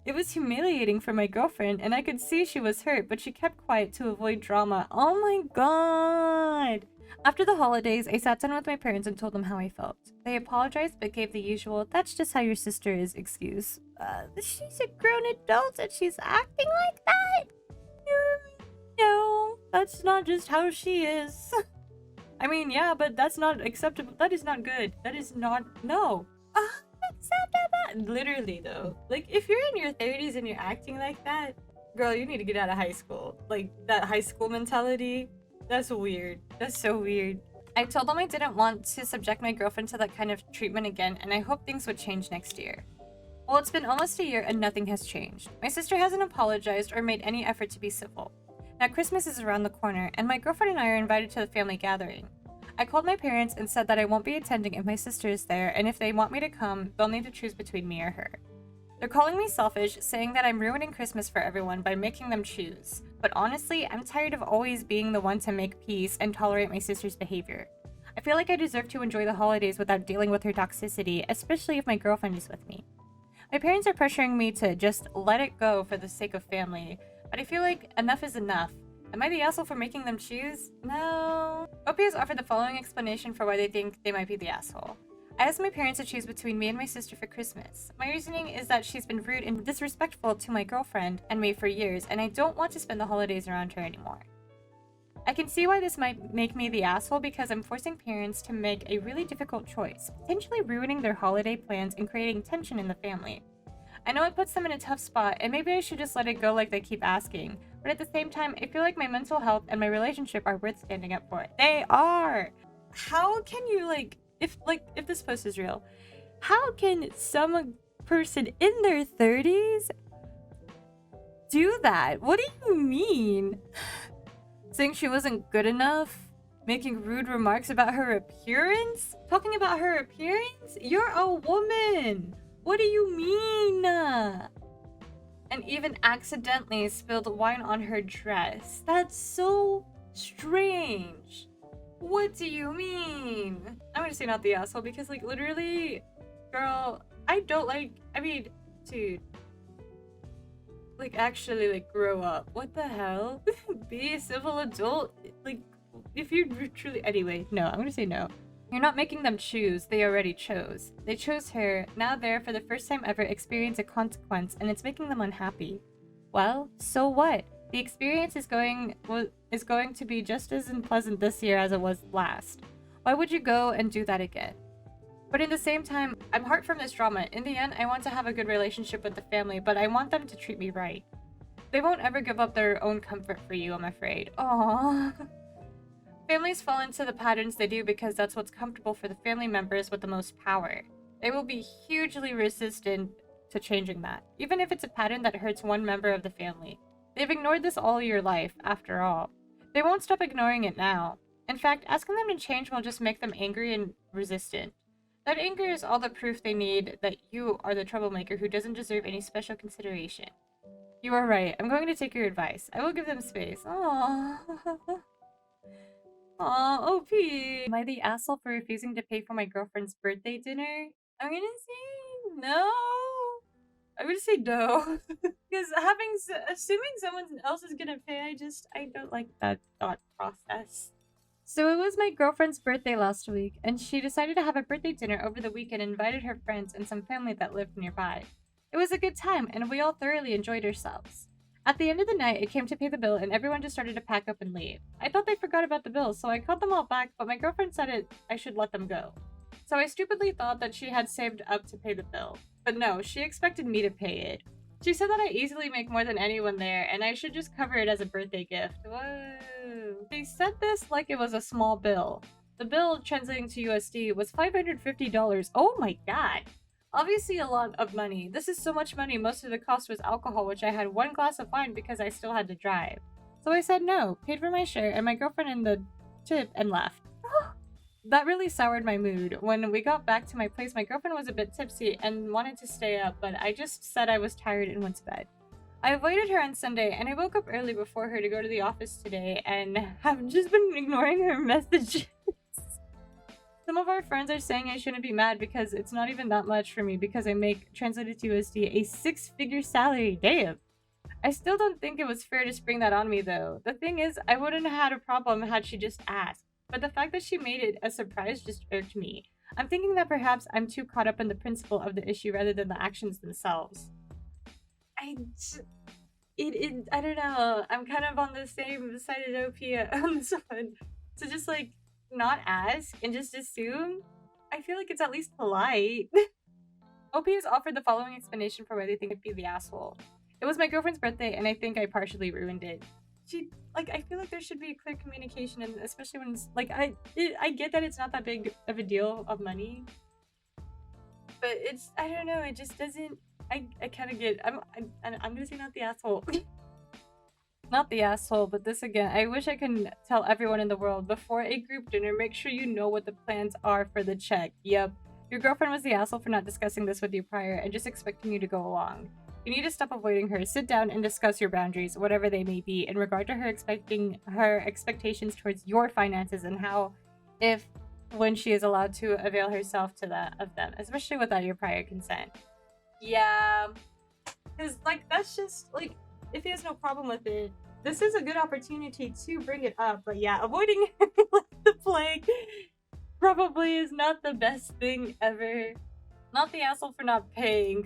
It was humiliating for my girlfriend, and I could see she was hurt, but she kept quiet to avoid drama. Oh my god! After the holidays, I sat down with my parents and told them how I felt. They apologized, but gave the usual, "That's just how your sister is" excuse. She's a grown adult and she's acting like that? No, that's not just how she is. I mean, yeah, but that's not acceptable. That is not good. That is not... No. Literally, though. Like, if you're in your 30s and you're acting like that, girl, you need to get out of high school. Like, that high school mentality, that's weird. That's so weird. I told them I didn't want to subject my girlfriend to that kind of treatment again, and I hope things would change next year. Well, it's been almost a year and nothing has changed. My sister hasn't apologized or made any effort to be civil. Now Christmas is around the corner, and my girlfriend and I are invited to the family gathering. I called my parents and said that I won't be attending if my sister is there, and if they want me to come, they'll need to choose between me or her. They're calling me selfish, saying that I'm ruining Christmas for everyone by making them choose. But honestly, I'm tired of always being the one to make peace and tolerate my sister's behavior. I feel like I deserve to enjoy the holidays without dealing with her toxicity, especially if my girlfriend is with me. My parents are pressuring me to just let it go for the sake of family, but I feel like enough is enough. Am I the asshole for making them choose? No. OP has offered the following explanation for why they think they might be the asshole. I asked my parents to choose between me and my sister for Christmas. My reasoning is that she's been rude and disrespectful to my girlfriend and me for years, and I don't want to spend the holidays around her anymore. I can see why this might make me the asshole because I'm forcing parents to make a really difficult choice, potentially ruining their holiday plans and creating tension in the family. I know it puts them in a tough spot, and maybe I should just let it go like they keep asking. But at the same time, I feel like my mental health and my relationship are worth standing up for. They are! How can you, if this post is real, how can some person in their 30s do that? What do you mean? Saying she wasn't good enough? Making rude remarks about her appearance? Talking about her appearance? You're a woman! What do you mean? And even accidentally spilled wine on her dress. That's so strange. What do you mean? I'm gonna say not the asshole because, literally, girl, I don't dude. Actually, grow up. What the hell? Be a civil adult? If you truly... Anyway, no, I'm gonna say no. You're not making them choose, they already chose. They chose her, now they're for the first time ever experience a consequence, and it's making them unhappy. Well, so what? The experience is going to be just as unpleasant this year as it was last. Why would you go and do that again? But in the same time, I'm hurt from this drama. In the end, I want to have a good relationship with the family, but I want them to treat me right. They won't ever give up their own comfort for you, I'm afraid. Aww. Families fall into the patterns they do because that's what's comfortable for the family members with the most power. They will be hugely resistant to changing that, even if it's a pattern that hurts one member of the family. They've ignored this all your life, after all. They won't stop ignoring it now. In fact, asking them to change will just make them angry and resistant. That anger is all the proof they need that you are the troublemaker who doesn't deserve any special consideration. You are right. I'm going to take your advice. I will give them space. Aww. Aww, OP. Am I the asshole for refusing to pay for my girlfriend's birthday dinner? I'm gonna say no. I'm gonna say no. Because assuming someone else is gonna pay, I don't like that thought process. So it was my girlfriend's birthday last week, and she decided to have a birthday dinner over the weekend and invited her friends and some family that lived nearby. It was a good time, and we all thoroughly enjoyed ourselves. At the end of the night, it came to pay the bill, and everyone just started to pack up and leave. I thought they forgot about the bill, so I called them all back, but my girlfriend said I should let them go. So I stupidly thought that she had saved up to pay the bill. But no, she expected me to pay it. She said that I easily make more than anyone there, and I should just cover it as a birthday gift. Whoa. They said this like it was a small bill. The bill, translating to USD, was $550. Oh my god. Obviously a lot of money. This is so much money, most of the cost was alcohol, which I had one glass of wine because I still had to drive. So I said no, paid for my share, and my girlfriend in the tip, and left. That really soured my mood. When we got back to my place, my girlfriend was a bit tipsy and wanted to stay up, but I just said I was tired and went to bed. I avoided her on Sunday, and I woke up early before her to go to the office today, and have just been ignoring her messages. Some of our friends are saying I shouldn't be mad because it's not even that much for me because I make, translated to USD, a 6-figure salary. Damn. I still don't think it was fair to spring that on me though. The thing is, I wouldn't have had a problem had she just asked. But the fact that she made it a surprise just irked me. I'm thinking that perhaps I'm too caught up in the principle of the issue rather than the actions themselves. I don't know. I'm kind of on the same side as OP on this one. To just like not ask and just assume, I feel like it's at least polite. OP has offered the following explanation for why they think I'd be the asshole. It was my girlfriend's birthday and I think I partially ruined it. I feel like there should be clear communication, and especially when it's like I get that it's not that big of a deal of money, but I don't know, it just doesn't. I kind of get. I'm gonna say not the asshole. Not the asshole, but this again. I wish I could tell everyone in the world before a group dinner. Make sure you know what the plans are for the check. Yep, your girlfriend was the asshole for not discussing this with you prior and just expecting you to go along. You need to stop avoiding her. Sit down and discuss your boundaries, whatever they may be, in regard to her expectations towards your finances and how, when she is allowed to avail herself of them, especially without your prior consent. Yeah, because that's just if he has no problem with it, this is a good opportunity to bring it up. But yeah, avoiding her like the plague probably is not the best thing ever. Not the asshole for not paying.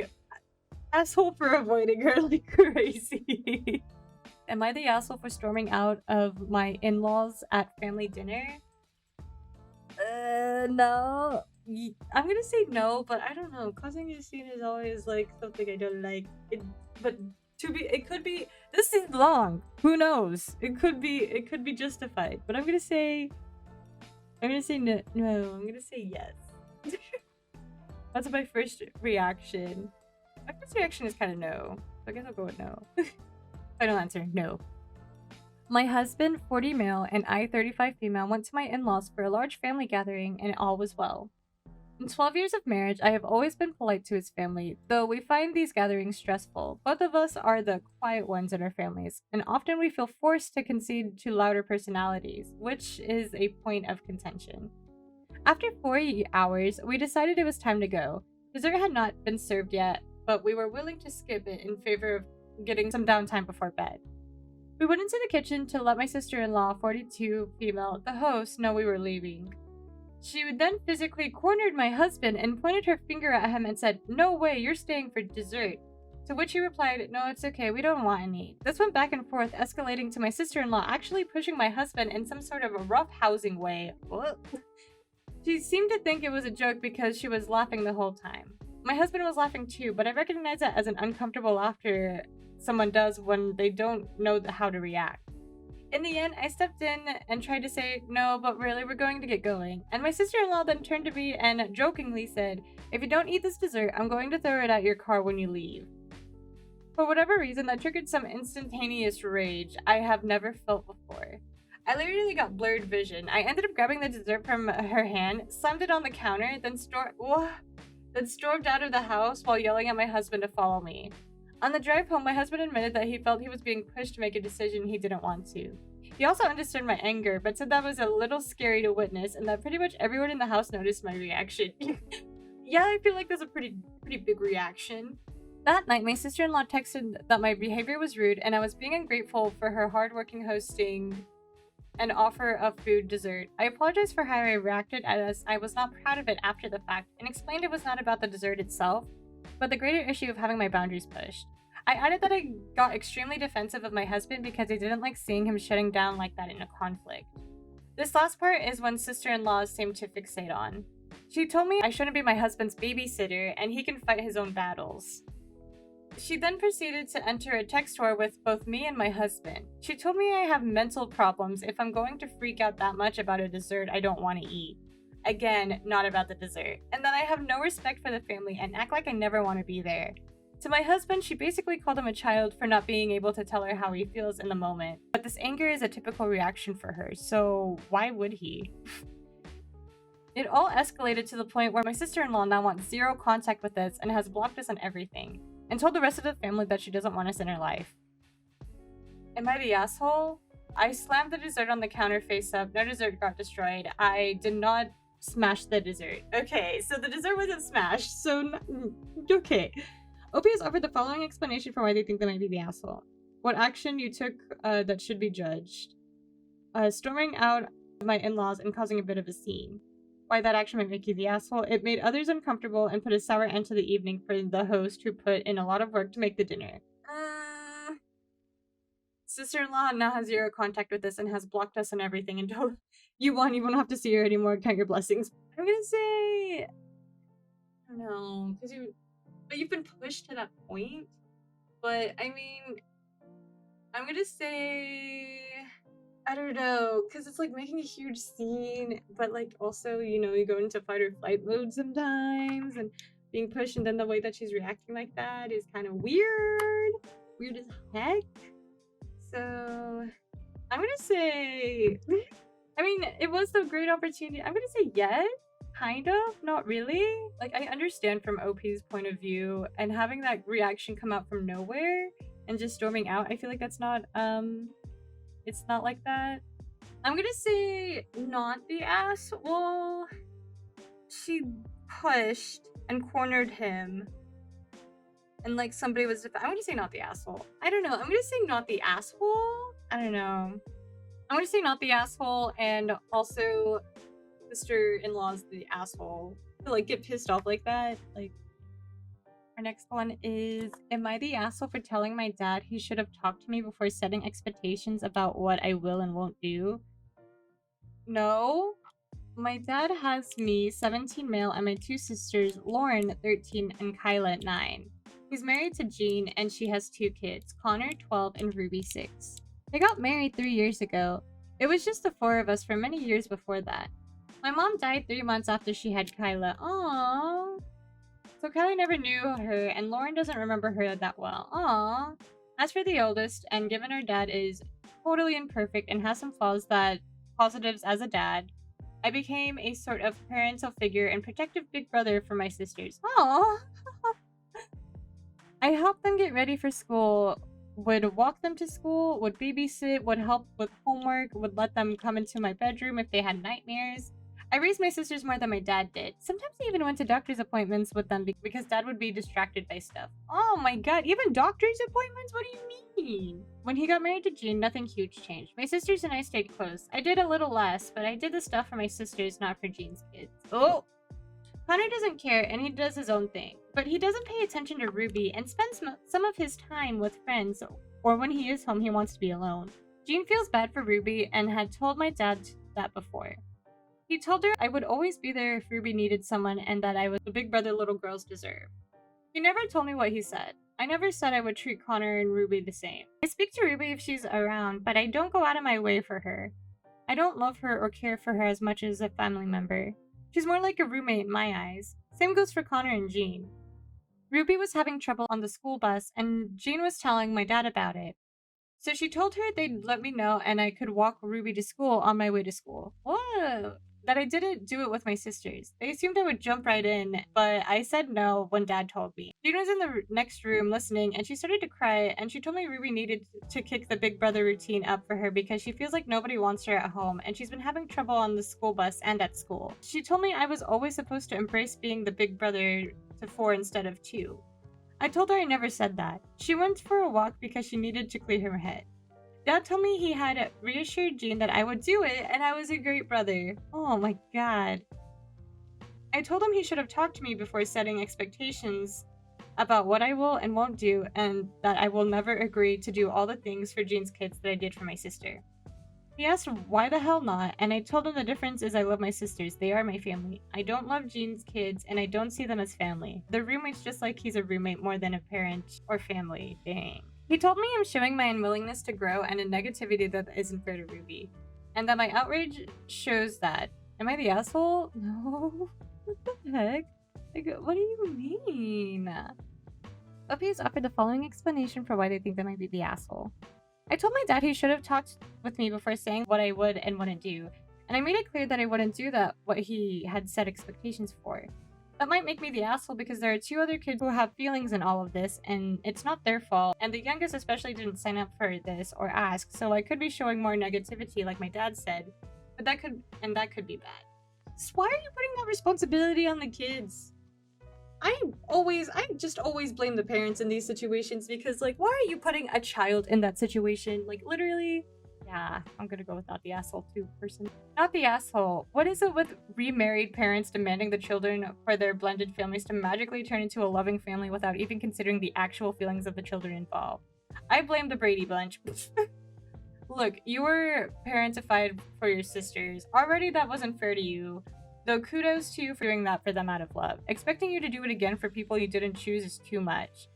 Asshole for avoiding her like crazy. Am I the asshole for storming out of my in-laws at family dinner? No. I'm gonna say no, but I don't know. Causing a scene is always something I don't like. It could be. This is long. Who knows? It could be justified. But I'm gonna say no. No, I'm gonna say yes. That's my first reaction. My first reaction is kind of no. So I guess I'll go with no. Final answer, no. My husband, 40 male, and I, 35 female, went to my in-laws for a large family gathering, and all was well. In 12 years of marriage, I have always been polite to his family, though we find these gatherings stressful. Both of us are the quiet ones in our families, and often we feel forced to concede to louder personalities, which is a point of contention. After 4 hours, we decided it was time to go. Dessert had not been served yet, but we were willing to skip it in favor of getting some downtime before bed. We went into the kitchen to let my sister-in-law, 42 female, the host, know we were leaving. She then physically cornered my husband and pointed her finger at him and said, "No way, you're staying for dessert." To which he replied, "No, it's okay, we don't want any." This went back and forth, escalating to my sister-in-law actually pushing my husband in some sort of a rough-housing way. What? She seemed to think it was a joke because she was laughing the whole time. My husband was laughing too, but I recognize it as an uncomfortable laughter someone does when they don't know how to react. In the end, I stepped in and tried to say, "No, but really, we're going to get going." And my sister-in-law then turned to me and jokingly said, "If you don't eat this dessert, I'm going to throw it at your car when you leave." For whatever reason, that triggered some instantaneous rage I have never felt before. I literally got blurred vision. I ended up grabbing the dessert from her hand, slammed it on the counter, then stormed out of the house while yelling at my husband to follow me. On the drive home, my husband admitted that he felt he was being pushed to make a decision he didn't want to. He also understood my anger, but said that was a little scary to witness and that pretty much everyone in the house noticed my reaction. Yeah, I feel like that's a pretty big reaction. That night, my sister-in-law texted that my behavior was rude and I was being ungrateful for her hardworking hosting an offer of food dessert. I apologized for how I reacted as I was not proud of it after the fact and explained it was not about the dessert itself, but the greater issue of having my boundaries pushed. I added that I got extremely defensive of my husband because I didn't like seeing him shutting down like that in a conflict. This last part is when sister-in-laws seem to fixate on. She told me I shouldn't be my husband's babysitter and he can fight his own battles. She then proceeded to enter a text war with both me and my husband. She told me I have mental problems if I'm going to freak out that much about a dessert I don't want to eat. Again, not about the dessert. And that I have no respect for the family and act like I never want to be there. To my husband, she basically called him a child for not being able to tell her how he feels in the moment. But this anger is a typical reaction for her, so why would he? It all escalated to the point where my sister-in-law now wants zero contact with us and has blocked us on everything, and told the rest of the family that she doesn't want us in her life. Am I the asshole? I slammed the dessert on the counter face up. No dessert got destroyed. I did not smash the dessert. Okay, so the dessert wasn't smashed, so okay. OP has offered the following explanation for why they think they might be the asshole. What action you took that should be judged. Storming out my in-laws and causing a bit of a scene. Why that action might make you the asshole. It made others uncomfortable and put a sour end to the evening for the host who put in a lot of work to make the dinner. Sister-in-law now has zero contact with us and has blocked us and everything and told you won't have to see her anymore. Count your blessings. I'm gonna say... I don't know, because you've been pushed to that point. But, I mean... I'm gonna say... I don't know, because it's like making a huge scene, but like also, you know, you go into fight or flight mode sometimes and being pushed, and then the way that she's reacting like that is kind of weird. Weird as heck. So, I'm gonna say... I mean, it was a great opportunity. I'm gonna say yes. Kind of. Not really. Like, I understand from OP's point of view, and having that reaction come out from nowhere and just storming out, I feel like that's not, it's not like that. I'm gonna say not the asshole. She pushed and cornered him. And like somebody was... I'm gonna say not the asshole. I don't know. I'm gonna say not the asshole. I don't know. I'm gonna say not the asshole, and also sister-in-law's the asshole. To like get pissed off like that. Like, our next one is, am I the asshole for telling my dad he should have talked to me before setting expectations about what I will and won't do? No. My dad has me, 17 male, and my two sisters, Lauren, 13, and Kyla, 9. He's married to Jean, and she has 2 kids, Connor, 12, and Ruby, 6. They got married 3 years ago. It was just the 4 of us for many years before that. My mom died 3 months after she had Kyla. Aww. So Kyla never knew her, and Lauren doesn't remember her that well. Aww. As for the oldest, and given her dad is totally imperfect and has some flaws that positives as a dad, I became a sort of parental figure and protective big brother for my sisters. Aww. I helped them get ready for school, would walk them to school, would babysit, would help with homework, would let them come into my bedroom if they had nightmares. I raised my sisters more than my dad did. Sometimes I even went to doctor's appointments with them because dad would be distracted by stuff. Oh my god, even doctor's appointments? What do you mean? When he got married to Jean, nothing huge changed. My sisters and I stayed close. I did a little less, but I did the stuff for my sisters, not for Jean's kids. Oh! Connor doesn't care, and he does his own thing. But he doesn't pay attention to Ruby and spends some of his time with friends, or when he is home, he wants to be alone. Jean feels bad for Ruby and had told my dad that before. He told her I would always be there if Ruby needed someone and that I was the big brother little girls deserve. He never told me what he said. I never said I would treat Connor and Ruby the same. I speak to Ruby if she's around, but I don't go out of my way for her. I don't love her or care for her as much as a family member. She's more like a roommate in my eyes. Same goes for Connor and Jean. Ruby was having trouble on the school bus, and Jean was telling my dad about it. So she told her they'd let me know and I could walk Ruby to school on my way to school. Whoa. That I didn't do it with my sisters. They assumed I would jump right in, but I said no when Dad told me. Jean was in the next room listening and she started to cry and she told me Ruby needed to kick the big brother routine up for her because she feels like nobody wants her at home and she's been having trouble on the school bus and at school. She told me I was always supposed to embrace being the big brother to 4 instead of 2. I told her I never said that. She went for a walk because she needed to clear her head. Dad told me he had reassured Jean that I would do it and I was a great brother. Oh my god. I told him he should have talked to me before setting expectations about what I will and won't do and that I will never agree to do all the things for Jean's kids that I did for my sister. He asked why the hell not, and I told him the difference is I love my sisters. They are my family. I don't love Jean's kids and I don't see them as family. The roommate's just like he's a roommate more than a parent or family. Dang. He told me I'm showing my unwillingness to grow and a negativity that isn't fair to Ruby. And that my outrage shows that. Am I the asshole? No. What the heck? Like, what do you mean? Lofi has offered the following explanation for why they think I might be the asshole. I told my dad he should have talked with me before saying what I would and wouldn't do. And I made it clear that I wouldn't do that, what he had set expectations for. That might make me the asshole because there are 2 other kids who have feelings in all of this, and it's not their fault. And the youngest especially didn't sign up for this or ask, so I could be showing more negativity like my dad said. But that could be bad. So why are you putting that responsibility on the kids? I just always blame the parents in these situations because, like, why are you putting a child in that situation? Like, literally. Yeah, I'm gonna go with not the asshole too, person. Not the asshole. What is it with remarried parents demanding the children for their blended families to magically turn into a loving family without even considering the actual feelings of the children involved? I blame the Brady Bunch. Look, you were parentified for your sisters. Already that wasn't fair to you. Though kudos to you for doing that for them out of love. Expecting you to do it again for people you didn't choose is too much.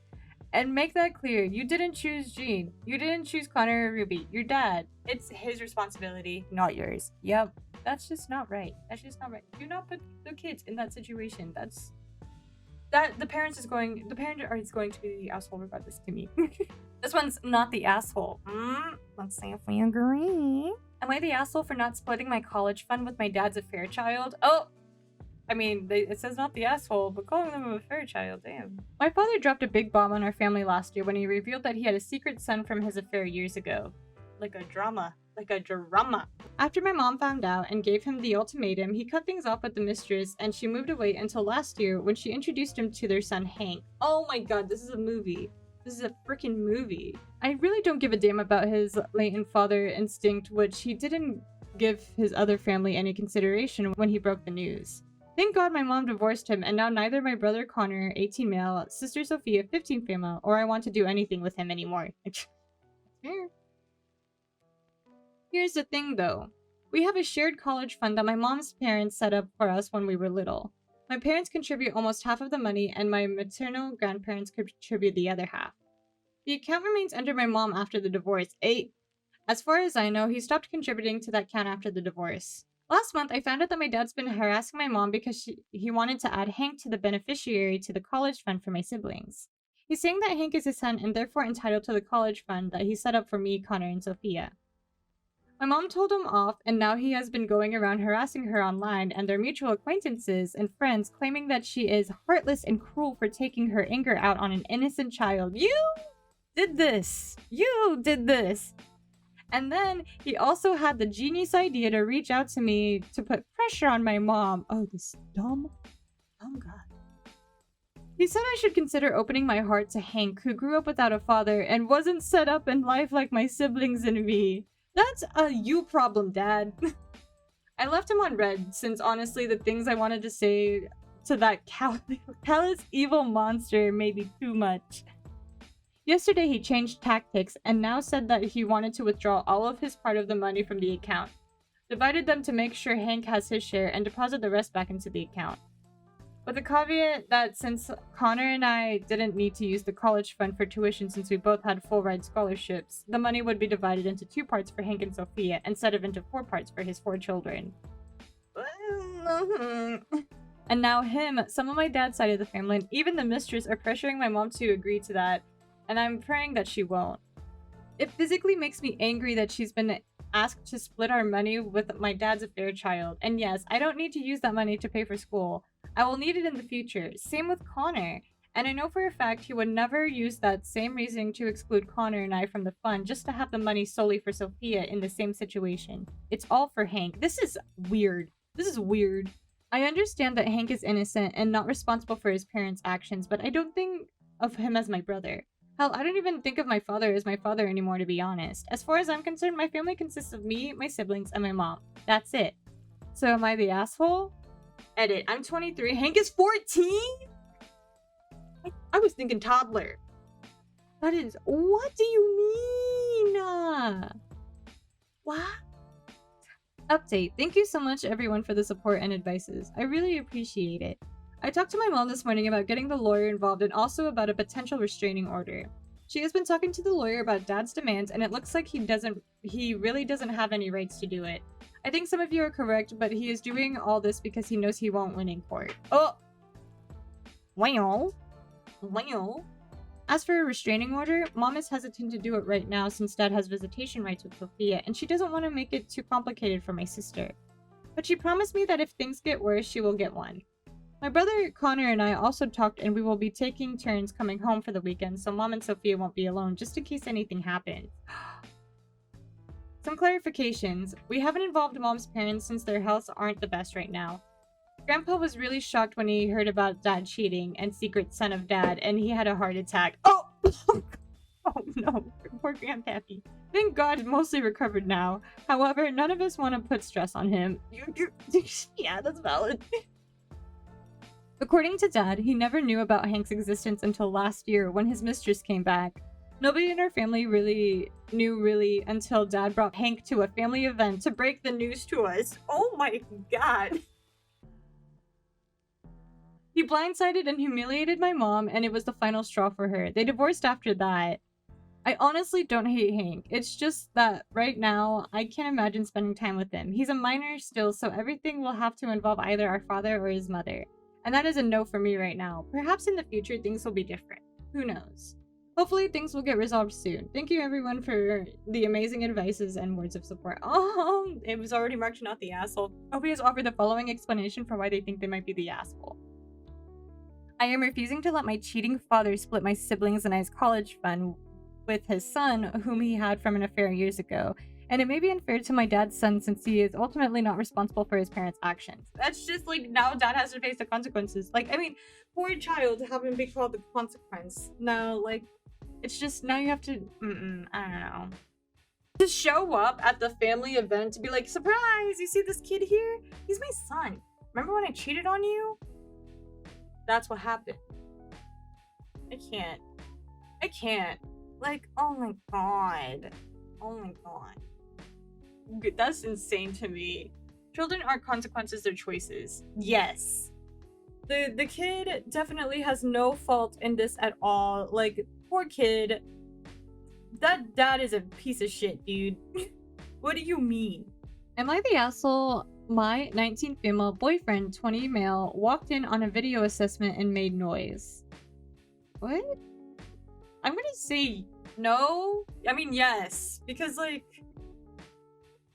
And make that clear, you didn't choose Jean. You didn't choose Connor or Ruby. Your dad. It's his responsibility, not yours. Yep. That's just not right. That's just not right. Do not put the kids in that situation. The parent is going to be the asshole regardless to me. This one's not the asshole. Let's see if we agree. Am I the asshole for not splitting my college fund with my dad's affair child? Oh! I mean, it says not the asshole, but calling them a fair child, damn. My father dropped a big bomb on our family last year when he revealed that he had a secret son from his affair years ago. Like a drama. After my mom found out and gave him the ultimatum, he cut things off with the mistress and she moved away until last year when she introduced him to their son Hank. Oh my god, this is a movie. This is a freaking movie. I really don't give a damn about his latent father instinct, which he didn't give his other family any consideration when he broke the news. Thank God my mom divorced him, and now neither my brother Connor, 18 male, sister Sophia, 15 female, or I want to do anything with him anymore. Fair. Here's the thing though. We have a shared college fund that my mom's parents set up for us when we were little. My parents contribute almost half of the money, and my maternal grandparents contribute the other half. The account remains under my mom after the divorce. As far as I know, he stopped contributing to that account after the divorce. Last month, I found out that my dad's been harassing my mom because he wanted to add Hank to the beneficiary to the college fund for my siblings. He's saying that Hank is his son and therefore entitled to the college fund that he set up for me, Connor, and Sophia. My mom told him off, and now he has been going around harassing her online and their mutual acquaintances and friends, claiming that she is heartless and cruel for taking her anger out on an innocent child. You did this! You did this! And then he also had the genius idea to reach out to me to put pressure on my mom. Oh, this dumb guy. He said I should consider opening my heart to Hank, who grew up without a father and wasn't set up in life like my siblings and me. That's a you problem, Dad. I left him on red since honestly the things I wanted to say to that callous evil monster may be too much. Yesterday he changed tactics and now said that he wanted to withdraw all of his part of the money from the account, divided them to make sure Hank has his share, and deposit the rest back into the account. With the caveat that since Connor and I didn't need to use the college fund for tuition since we both had full-ride scholarships, the money would be divided into 2 parts for Hank and Sophia instead of into 4 parts for his 4 children. And now him, some of my dad's side of the family, and even the mistress are pressuring my mom to agree to that, and I'm praying that she won't. It physically makes me angry that she's been asked to split our money with my dad's affair child. And yes, I don't need to use that money to pay for school. I will need it in the future. Same with Connor. And I know for a fact he would never use that same reasoning to exclude Connor and I from the fund just to have the money solely for Sophia in the same situation. It's all for Hank. This is weird. This is weird. I understand that Hank is innocent and not responsible for his parents' actions, but I don't think of him as my brother. Hell, I don't even think of my father as my father anymore, to be honest. As far as I'm concerned, my family consists of me, my siblings, and my mom. That's it. So am I the asshole? Edit. I'm 23. Hank is 14? I was thinking toddler. That is... What do you mean? What? Update. Thank you so much, everyone, for the support and advices. I really appreciate it. I talked to my mom this morning about getting the lawyer involved and also about a potential restraining order. She has been talking to the lawyer about Dad's demands, and it looks like he really doesn't have any rights to do it. I think some of you are correct, but he is doing all this because he knows he won't win in court. Oh! Well. As for a restraining order, Mom is hesitant to do it right now since Dad has visitation rights with Sophia, and she doesn't want to make it too complicated for my sister. But she promised me that if things get worse, she will get one. My brother Connor and I also talked, and we will be taking turns coming home for the weekend, so Mom and Sophia won't be alone, just in case anything happens. Some clarifications. We haven't involved Mom's parents since their healths aren't the best right now. Grandpa was really shocked when he heard about Dad cheating and secret son of Dad, and he had a heart attack. Oh! Oh no, poor Grandpappy. Thank God he's mostly recovered now. However, none of us want to put stress on him. Yeah, that's valid. According to Dad, he never knew about Hank's existence until last year when his mistress came back. Nobody in our family really knew until Dad brought Hank to a family event to break the news to us. Oh my God. He blindsided and humiliated my mom, and it was the final straw for her. They divorced after that. I honestly don't hate Hank. It's just that right now, I can't imagine spending time with him. He's a minor still, so everything will have to involve either our father or his mother. And that is a no for me right now. Perhaps in the future, things will be different. Who knows? Hopefully, things will get resolved soon. Thank you, everyone, for the amazing advices and words of support. Oh, it was already marked not the asshole. Obi has offered the following explanation for why they think they might be the asshole. I am refusing to let my cheating father split my siblings and I's college fund with his son, whom he had from an affair years ago. And it may be unfair to my dad's son since he is ultimately not responsible for his parents' actions. That's just like, now Dad has to face the consequences. Like, I mean, poor child having to be called the consequence. Now, like, it's just, now you have to, I don't know. To show up at the family event to be like, surprise, you see this kid here? He's my son. Remember when I cheated on you? That's what happened. I can't. Like, oh my god. That's insane to me. Children aren't consequences, they're choices. Yes. The kid definitely has no fault in this at all. Like, poor kid. That dad is a piece of shit, dude. What do you mean? Am I the asshole? My 19 female boyfriend, 20 male, walked in on a video assessment and made noise. What? I'm gonna say no. I mean, yes. Because, like,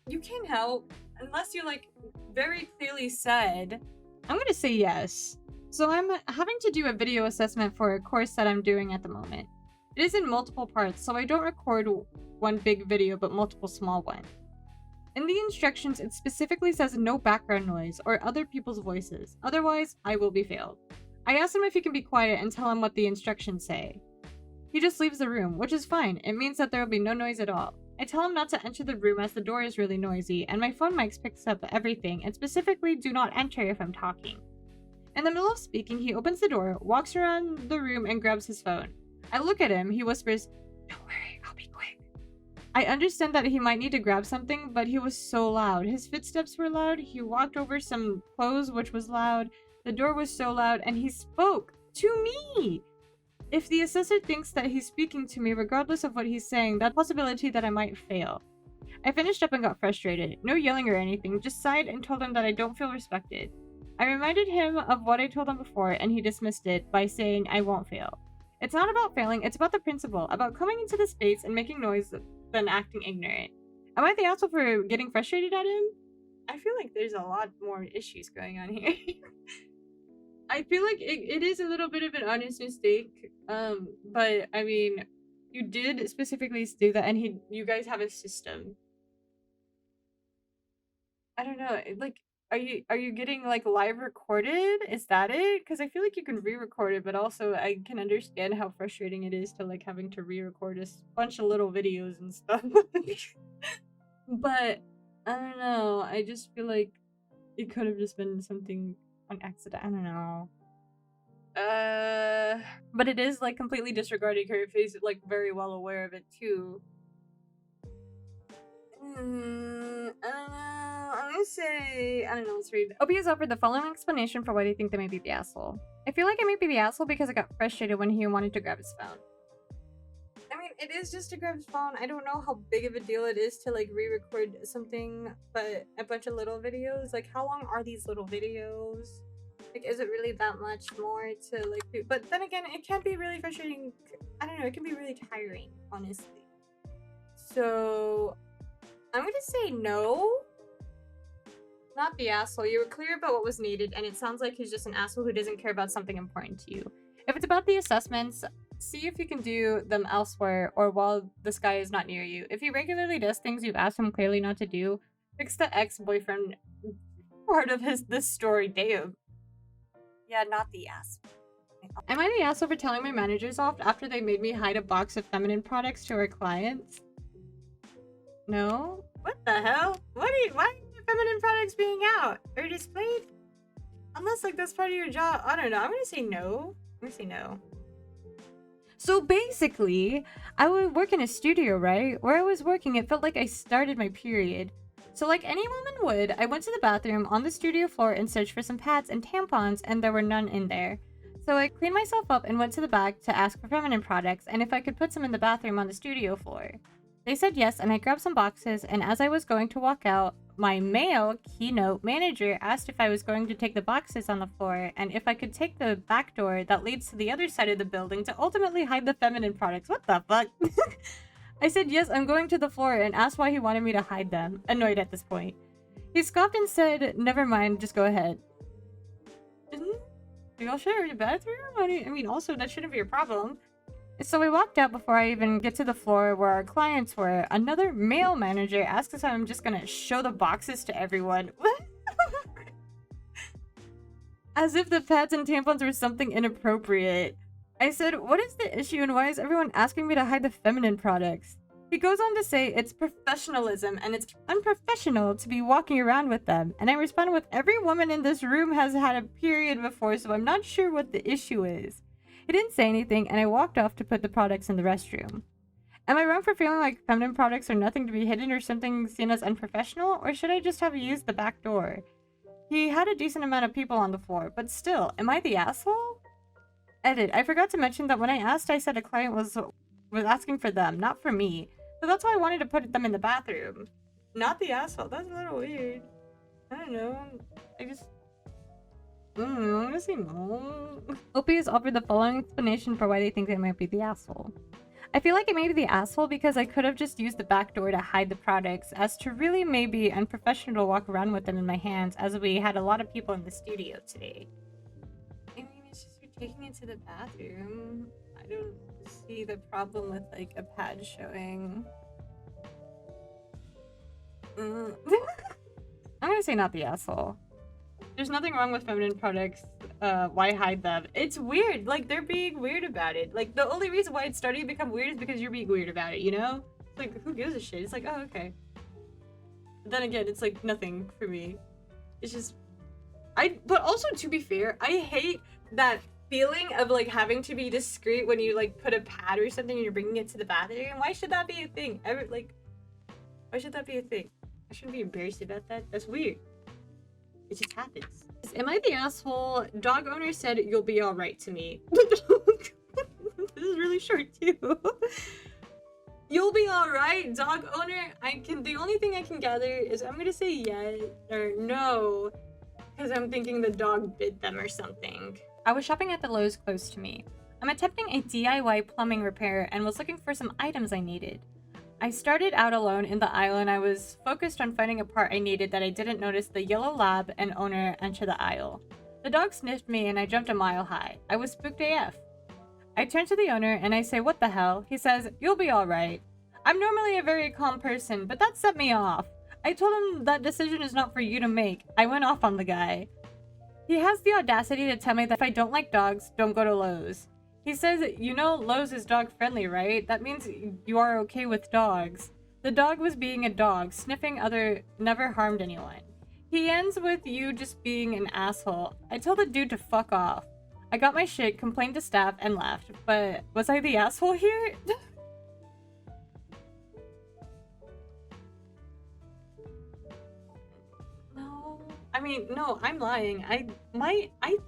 you can't help unless you, like, very clearly said. I'm gonna say yes. So I'm having to do a video assessment for a course that I'm doing at the moment. It is in multiple parts, so I don't record one big video but multiple small ones. In the instructions, it specifically says no background noise or other people's voices. Otherwise, I will be failed. I asked him if he can be quiet and tell him what the instructions say. He just leaves the room, which is fine. It means that there will be no noise at all. I tell him not to enter the room as the door is really noisy, and my phone mic picks up everything, and specifically do not enter if I'm talking. In the middle of speaking, he opens the door, walks around the room, and grabs his phone. I look at him, he whispers, "Don't worry, I'll be quick." I understand that he might need to grab something, but he was so loud. His footsteps were loud, he walked over some clothes, which was loud, the door was so loud, and he spoke to me! If the assessor thinks that he's speaking to me regardless of what he's saying, that's a possibility that I might fail. I finished up and got frustrated. No yelling or anything, just sighed and told him that I don't feel respected. I reminded him of what I told him before, and he dismissed it by saying I won't fail. It's not about failing, it's about the principle, about coming into the space and making noise than acting ignorant. Am I the asshole for getting frustrated at him? I feel like there's a lot more issues going on here. I feel like it is a little bit of an honest mistake. But I mean, you did specifically do that, and you guys have a system. I don't know. Like, are you getting like live recorded? Is that it? Because I feel like you can re-record it, but also I can understand how frustrating it is to like having to re-record a bunch of little videos and stuff. But I don't know. I just feel like it could have just been something on accident. I don't know. But it is like completely disregarding her face, like very well aware of it too. I don't know. I'm gonna say, I don't know, let's read. OP has offered the following explanation for why they think they may be the asshole. I feel like I may be the asshole because I got frustrated when he wanted to grab his phone. I mean, it is just to grab his phone. I don't know how big of a deal it is to like re-record something, but a bunch of little videos. Like, how long are these little videos? Like, is it really that much more to like do? But then again, it can be really frustrating. I don't know, it can be really tiring, honestly. So I'm gonna say no. Not the asshole. You were clear about what was needed, and it sounds like he's just an asshole who doesn't care about something important to you. If it's about the assessments, see if you can do them elsewhere or while this guy is not near you. If he regularly does things you've asked him clearly not to do, fix the ex-boyfriend part of this story. Damn. Yeah, not the asshole. Am I the asshole for telling my managers off after they made me hide a box of feminine products to our clients? No? What the hell? Why are the feminine products being out or displayed? Unless like that's part of your job. I don't know. I'm gonna say no. I'm gonna say no. So basically, I would work in a studio, right? Where I was working, it felt like I started my period. So like any woman would, I went to the bathroom on the studio floor and searched for some pads and tampons, and there were none in there. So I cleaned myself up and went to the back to ask for feminine products and if I could put some in the bathroom on the studio floor. They said yes, and I grabbed some boxes, and as I was going to walk out, my male keynote manager asked if I was going to take the boxes on the floor and if I could take the back door that leads to the other side of the building to ultimately hide the feminine products. What the fuck? I said yes, I'm going to the floor, and asked why he wanted me to hide them, annoyed at this point. He scoffed and said, never mind, just go ahead. Do y'all share the bathroom? I mean, also, that shouldn't be a problem. So we walked out before I even get to the floor where our clients were. Another male manager asked us if I'm just gonna show the boxes to everyone. As if the pads and tampons were something inappropriate. I said, what is the issue and why is everyone asking me to hide the feminine products? He goes on to say it's professionalism and it's unprofessional to be walking around with them. And I responded with, every woman in this room has had a period before, so I'm not sure what the issue is. He didn't say anything, and I walked off to put the products in the restroom. Am I wrong for feeling like feminine products are nothing to be hidden or something seen as unprofessional, or should I just have used the back door? He had a decent amount of people on the floor, but still, am I the asshole? Edit, I forgot to mention that when I asked, I said a client was asking for them, not for me. So that's why I wanted to put them in the bathroom. Not the asshole. That's a little weird. I don't know. I'm gonna say no. Lofi has offered the following explanation for why they think they might be the asshole. I feel like I may be the asshole because I could have just used the back door to hide the products, as to really maybe unprofessional to walk around with them in my hands, as we had a lot of people in the studio today. I mean, it's just you're taking it to the bathroom. I don't see the problem with like a pad showing. I'm gonna say not the asshole. There's nothing wrong with feminine products. Why hide them? It's weird. Like, they're being weird about it. Like, the only reason why it's starting to become weird is because you're being weird about it, you know? It's like, who gives a shit? It's like, oh, okay. But then again, it's like nothing for me. It's just... But also, to be fair, I hate that feeling of, like, having to be discreet when you, like, put a pad or something and you're bringing it to the bathroom. Why should that be a thing? Why should that be a thing? I shouldn't be embarrassed about that. That's weird. It just happens. Am I the asshole? Dog owner said you'll be alright to me. This is really short too. You'll be alright, dog owner? The only thing I can gather is I'm gonna say yes or no. Because I'm thinking the dog bit them or something. I was shopping at the Lowe's close to me. I'm attempting a DIY plumbing repair and was looking for some items I needed. I started out alone in the aisle and I was focused on finding a part I needed that I didn't notice the yellow lab and owner enter the aisle. The dog sniffed me and I jumped a mile high. I was spooked AF. I turn to the owner and I say, "What the hell?" He says, "You'll be alright." I'm normally a very calm person, but that set me off. I told him that decision is not for you to make. I went off on the guy. He has the audacity to tell me that if I don't like dogs, don't go to Lowe's. He says, "You know Lowe's is dog friendly, right? That means you are okay with dogs." The dog was being a dog, sniffing never harmed anyone. He ends with you just being an asshole. I told the dude to fuck off. I got my shit, complained to staff, and left. But was I the asshole here? No. I mean, no, I'm lying. I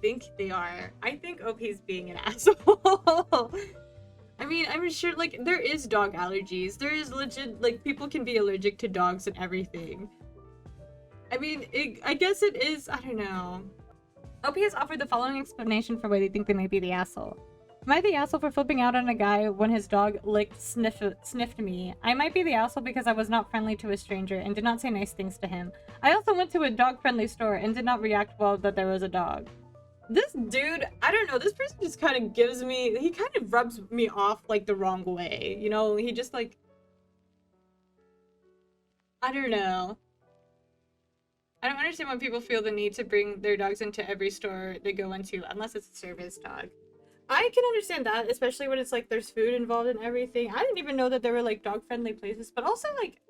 think they are. I think OP's being an asshole. I mean, I'm sure, like, there is dog allergies. There is legit, like, people can be allergic to dogs and everything. I mean, I guess it is, I don't know. OP has offered the following explanation for why they think they might be the asshole. Am I the asshole for flipping out on a guy when his dog sniffed me? I might be the asshole because I was not friendly to a stranger and did not say nice things to him. I also went to a dog-friendly store and did not react well that there was a dog. This dude, I don't know, this person just kind of gives me, he kind of rubs me off, like, the wrong way. You know, he just, like, I don't know. I don't understand why people feel the need to bring their dogs into every store they go into, unless it's a service dog. I can understand that, especially when it's like there's food involved and everything. I didn't even know that there were like dog-friendly places, but also like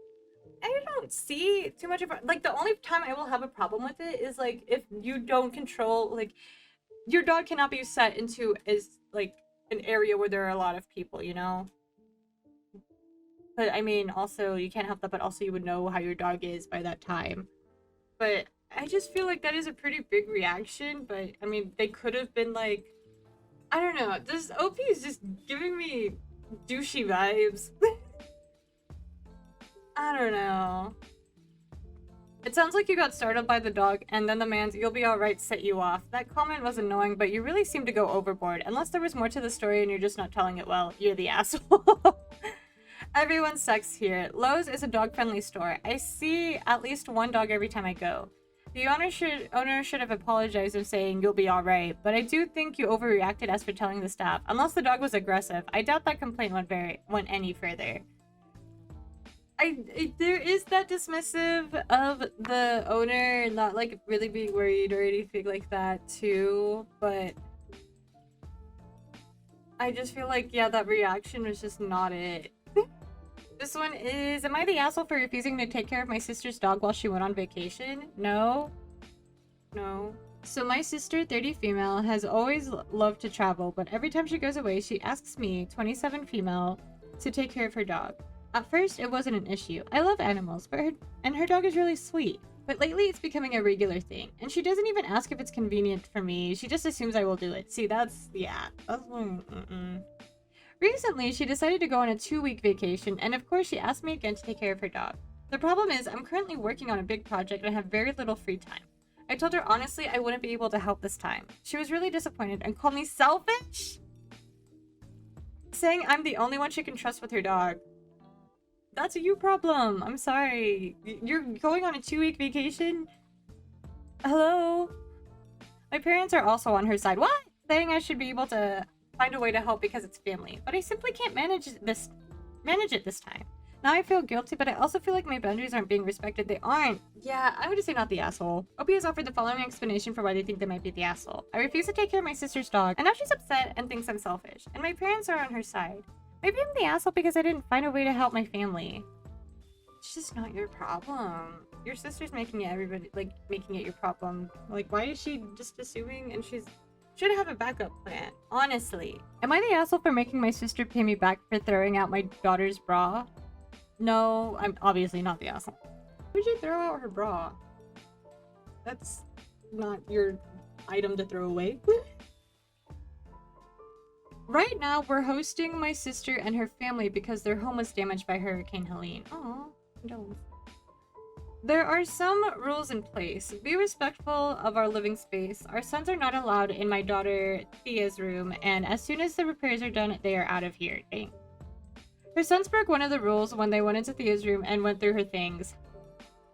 I don't see too much of like the only time I will have a problem with it is like if you don't control like your dog cannot be set into as like an area where there are a lot of people, you know? But I mean also you can't help that, but also you would know how your dog is by that time. But I just feel like that is a pretty big reaction, but I mean they could have been like I don't know. This OP is just giving me douchey vibes. I don't know. It sounds like you got startled by the dog, and then the man's "you'll be alright" set you off. That comment was annoying, but you really seem to go overboard. Unless there was more to the story and you're just not telling it well, you're the asshole. Everyone sucks here. Lowe's is a dog-friendly store. I see at least one dog every time I go. The owner should have apologized and saying "you'll be alright," but I do think you overreacted as for telling the staff. Unless the dog was aggressive, I doubt that complaint went any further. There is that dismissive of the owner not like really being worried or anything like that too, but I just feel like yeah, that reaction was just not it. This one is, am I the asshole for refusing to take care of my sister's dog while she went on vacation? No. No. So my sister, 30 female, has always loved to travel, but every time she goes away, she asks me, 27 female, to take care of her dog. At first, it wasn't an issue. I love animals, but her dog is really sweet. But lately, it's becoming a regular thing, and she doesn't even ask if it's convenient for me. She just assumes I will do it. See, that's Recently, she decided to go on a 2-week vacation, and of course she asked me again to take care of her dog. The problem is, I'm currently working on a big project and have very little free time. I told her honestly I wouldn't be able to help this time. She was really disappointed and called me selfish? Saying I'm the only one she can trust with her dog. That's a you problem. I'm sorry. You're going on a 2-week vacation? Hello? My parents are also on her side. What? Saying I should be able to find a way to help because it's family, but I simply can't manage it this time. Now I feel guilty, but I also feel like my boundaries aren't being respected. They aren't. Yeah, I would just say not the asshole. OP has offered the following explanation for why they think they might be the asshole. I refuse to take care of my sister's dog, and now she's upset and thinks I'm selfish. And my parents are on her side. Maybe I'm the asshole because I didn't find a way to help my family. It's just not your problem. Your sister's making it your problem. Like, why is she just assuming and should have a backup plan? Honestly. Am I the asshole for making my sister pay me back for throwing out my daughter's bra? No, I'm obviously not the asshole. Why would you throw out her bra? That's not your item to throw away. Right now, we're hosting my sister and her family because their home was damaged by Hurricane Helene. Aw, condolences. There are some rules in place. Be respectful of our living space. Our sons are not allowed in my daughter Thea's room, and as soon as the repairs are done, they are out of here. Dang. Her sons broke one of the rules when they went into Thea's room and went through her things.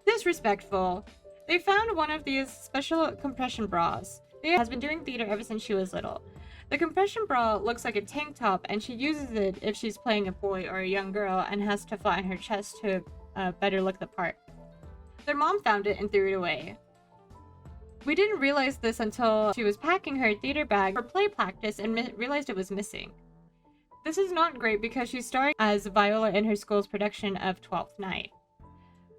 Disrespectful. They found one of Thea's special compression bras. Thea has been doing theater ever since she was little. The compression bra looks like a tank top, and she uses it if she's playing a boy or a young girl and has to flatten her chest to better look the part. Their mom found it and threw it away. We didn't realize this until she was packing her theater bag for play practice and realized it was missing. This is not great because she's starring as Viola in her school's production of 12th Night.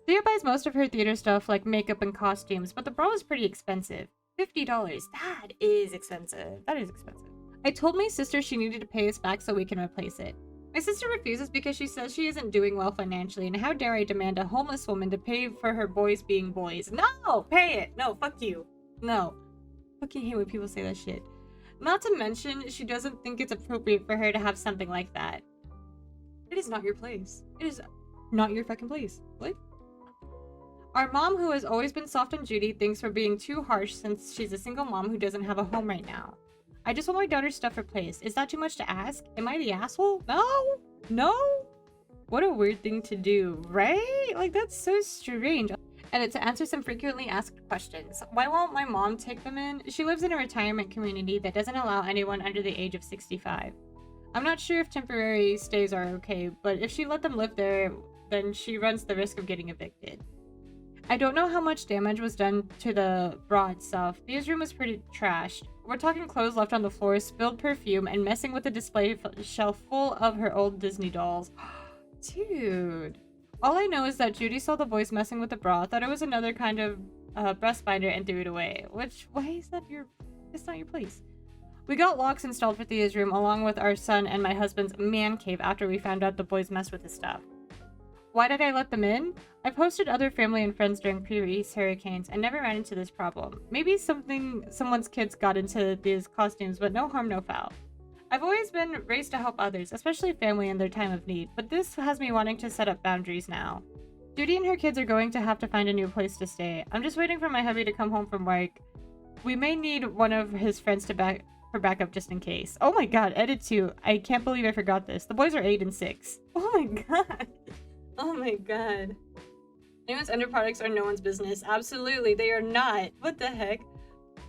Thea buys most of her theater stuff like makeup and costumes, but the bra is pretty expensive. $50. That is expensive. That is expensive. I told my sister she needed to pay us back so we can replace it. My sister refuses because she says she isn't doing well financially, and how dare I demand a homeless woman to pay for her boys being boys. No! Pay it! No, fuck you. No. Fucking hate when people say that shit. Not to mention, she doesn't think it's appropriate for her to have something like that. It is not your place. It is not your fucking place. What? Our mom, who has always been soft on Judy, thinks we're being too harsh since she's a single mom who doesn't have a home right now. I just want my daughter's stuff replaced. Is that too much to ask? Am I the asshole? No? No? What a weird thing to do, right? Like, that's so strange. And to answer some frequently asked questions. Why won't my mom take them in? She lives in a retirement community that doesn't allow anyone under the age of 65. I'm not sure if temporary stays are okay, but if she let them live there, then she runs the risk of getting evicted. I don't know how much damage was done to the bra itself. Thea's room was pretty trashed. We're talking clothes left on the floor, spilled perfume, and messing with the display shelf full of her old Disney dolls. Dude. All I know is that Judy saw the boys messing with the bra, thought it was another kind of breast binder, and threw it away. Why is that it's not your place. We got locks installed for Thea's room along with our son and my husband's man cave after we found out the boys messed with his stuff. Why did I let them in? I've hosted other family and friends during previous hurricanes and never ran into this problem. Maybe someone's kids got into these costumes, but no harm, no foul. I've always been raised to help others, especially family in their time of need, but this has me wanting to set up boundaries now. Judy and her kids are going to have to find a new place to stay. I'm just waiting for my hubby to come home from work. We may need one of his friends for backup just in case. Oh my god, edit 2. I can't believe I forgot this. The boys are 8 and 6. Oh my god. Oh my god. Anyone's end products are no one's business. Absolutely, they are not. What the heck?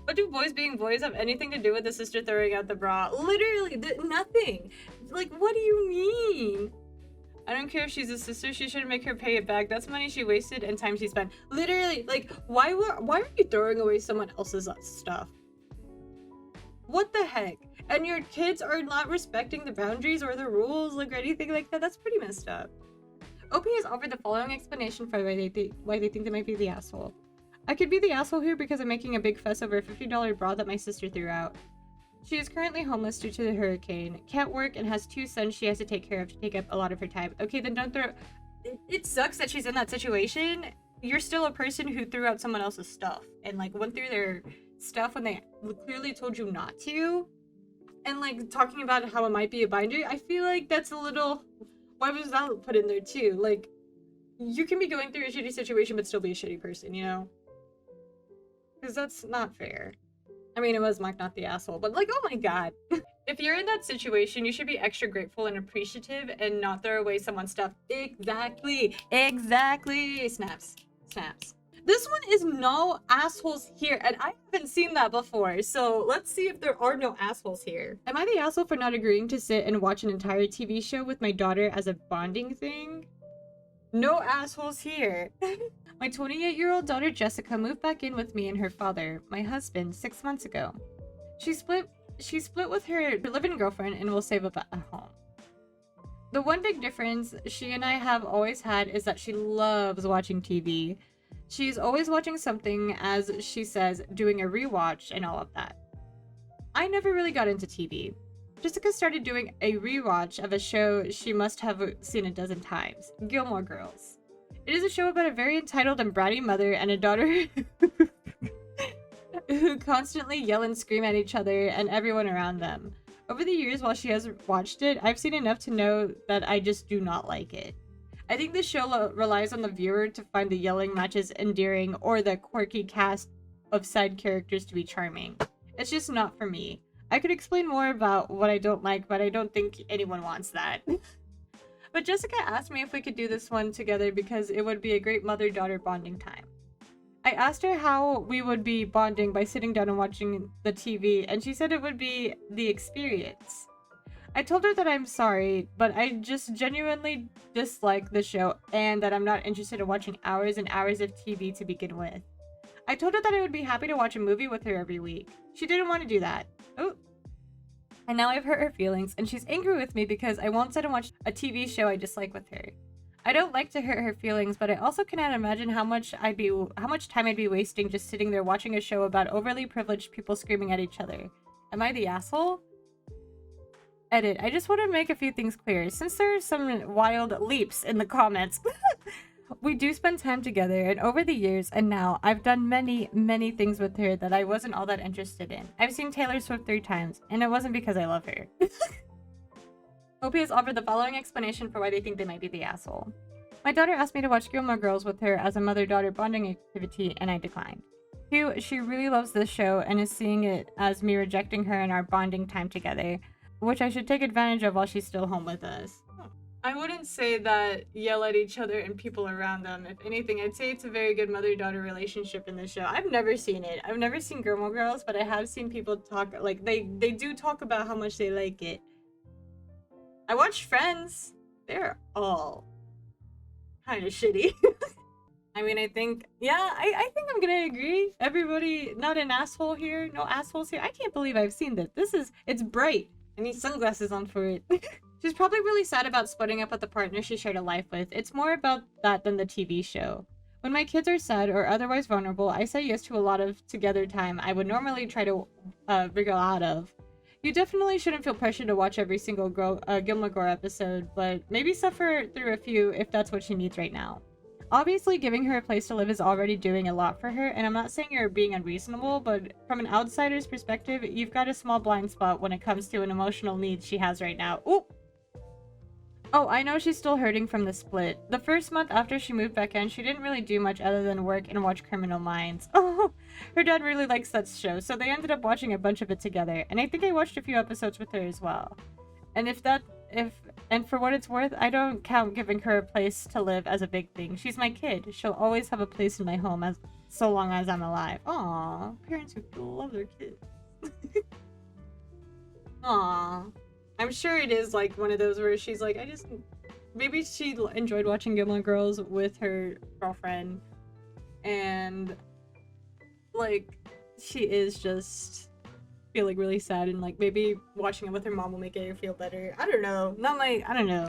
What do boys being boys have anything to do with the sister throwing out the bra? Literally, nothing. Like, what do you mean? I don't care if she's a sister, she shouldn't make her pay it back. That's money she wasted and time she spent. Literally, like, why are you throwing away someone else's stuff? What the heck? And your kids are not respecting the boundaries or the rules, like, or anything like that? That's pretty messed up. OP has offered the following explanation for why they think they might be the asshole. I could be the asshole here because I'm making a big fuss over a $50 bra that my sister threw out. She is currently homeless due to the hurricane, can't work, and has 2 sons she has to take care of to take up a lot of her time. Okay, then don't throw... It sucks that she's in that situation. You're still a person who threw out someone else's stuff and, like, went through their stuff when they clearly told you not to. And, like, talking about how it might be a binder, I feel like that's a little... Why was that put in there too? Like, you can be going through a shitty situation but still be a shitty person, you know? Because that's not fair. I mean, it was Mike, not the asshole, but like, oh my god. If you're in that situation, you should be extra grateful and appreciative and not throw away someone's stuff. Exactly. Exactly. Snaps. Snaps. This one is no assholes here, and I haven't seen that before, so let's see if there are no assholes here. Am I the asshole for not agreeing to sit and watch an entire TV show with my daughter as a bonding thing? No assholes here. My 28-year-old daughter Jessica moved back in with me and her father, my husband, 6 months ago. She split with her live-in girlfriend and will save up at home. The one big difference she and I have always had is that she loves watching TV. She's always watching something, as she says, doing a rewatch and all of that. I never really got into TV. Jessica started doing a rewatch of a show she must have seen a dozen times, Gilmore Girls. It is a show about a very entitled and bratty mother and a daughter who constantly yell and scream at each other and everyone around them. Over the years while she has watched it, I've seen enough to know that I just do not like it. I think the show relies on the viewer to find the yelling matches endearing or the quirky cast of side characters to be charming. It's just not for me. I could explain more about what I don't like, but I don't think anyone wants that. But Jessica asked me if we could do this one together because it would be a great mother-daughter bonding time. I asked her how we would be bonding by sitting down and watching the TV, and she said it would be the experience. I told her that I'm sorry, but I just genuinely dislike the show and that I'm not interested in watching hours and hours of TV to begin with. I told her that I would be happy to watch a movie with her every week. She didn't want to do that. Oh. And now I've hurt her feelings, and she's angry with me because I won't sit and watch a TV show I dislike with her. I don't like to hurt her feelings, but I also cannot imagine how much time I'd be wasting just sitting there watching a show about overly privileged people screaming at each other. Am I the asshole? Edit. I just want to make a few things clear. Since there are some wild leaps in the comments, we do spend time together, and over the years and now, I've done many things with her that I wasn't all that interested in. I've seen Taylor Swift 3 times, and it wasn't because I love her. OP has offered the following explanation for why they think they might be the asshole. My daughter asked me to watch Gilmore Girls with her as a mother-daughter bonding activity, and I declined. 2, she really loves this show and is seeing it as me rejecting her in our bonding time together, which I should take advantage of while she's still home with us. I wouldn't say that yell at each other and people around them. If anything, I'd say it's a very good mother-daughter relationship in this show. I've never seen it. I've never seen Gilmore Girls, but I have seen people talk, like, they do talk about how much they like it. I watched Friends. They're all kind of shitty. I mean, I think I'm gonna agree. Everybody, not an asshole here. No assholes here. I can't believe I've seen this. It's bright. I need sunglasses on for it. She's probably really sad about splitting up with the partner she shared a life with. It's more about that than the TV show. When my kids are sad or otherwise vulnerable, I say yes to a lot of together time I would normally try to wriggle out of. You definitely shouldn't feel pressured to watch every single Gilmore Girls episode, but maybe suffer through a few if that's what she needs right now. Obviously, giving her a place to live is already doing a lot for her, and I'm not saying you're being unreasonable, but from an outsider's perspective, you've got a small blind spot when it comes to an emotional need she has right now. Ooh! Oh, I know she's still hurting from the split. The first month after she moved back in, she didn't really do much other than work and watch Criminal Minds. Oh, her dad really likes that show, so they ended up watching a bunch of it together, and I think I watched a few episodes with her as well. And and for what it's worth, I don't count giving her a place to live as a big thing. She's my kid. She'll always have a place in my home so long as I'm alive. Aww, parents who love their kids. Aww. I'm sure it is like one of those where she's like, maybe she enjoyed watching Gilmore Girls with her girlfriend, and like she is just feeling really sad, and like maybe watching it with her mom will make her feel better. I don't know. I don't know.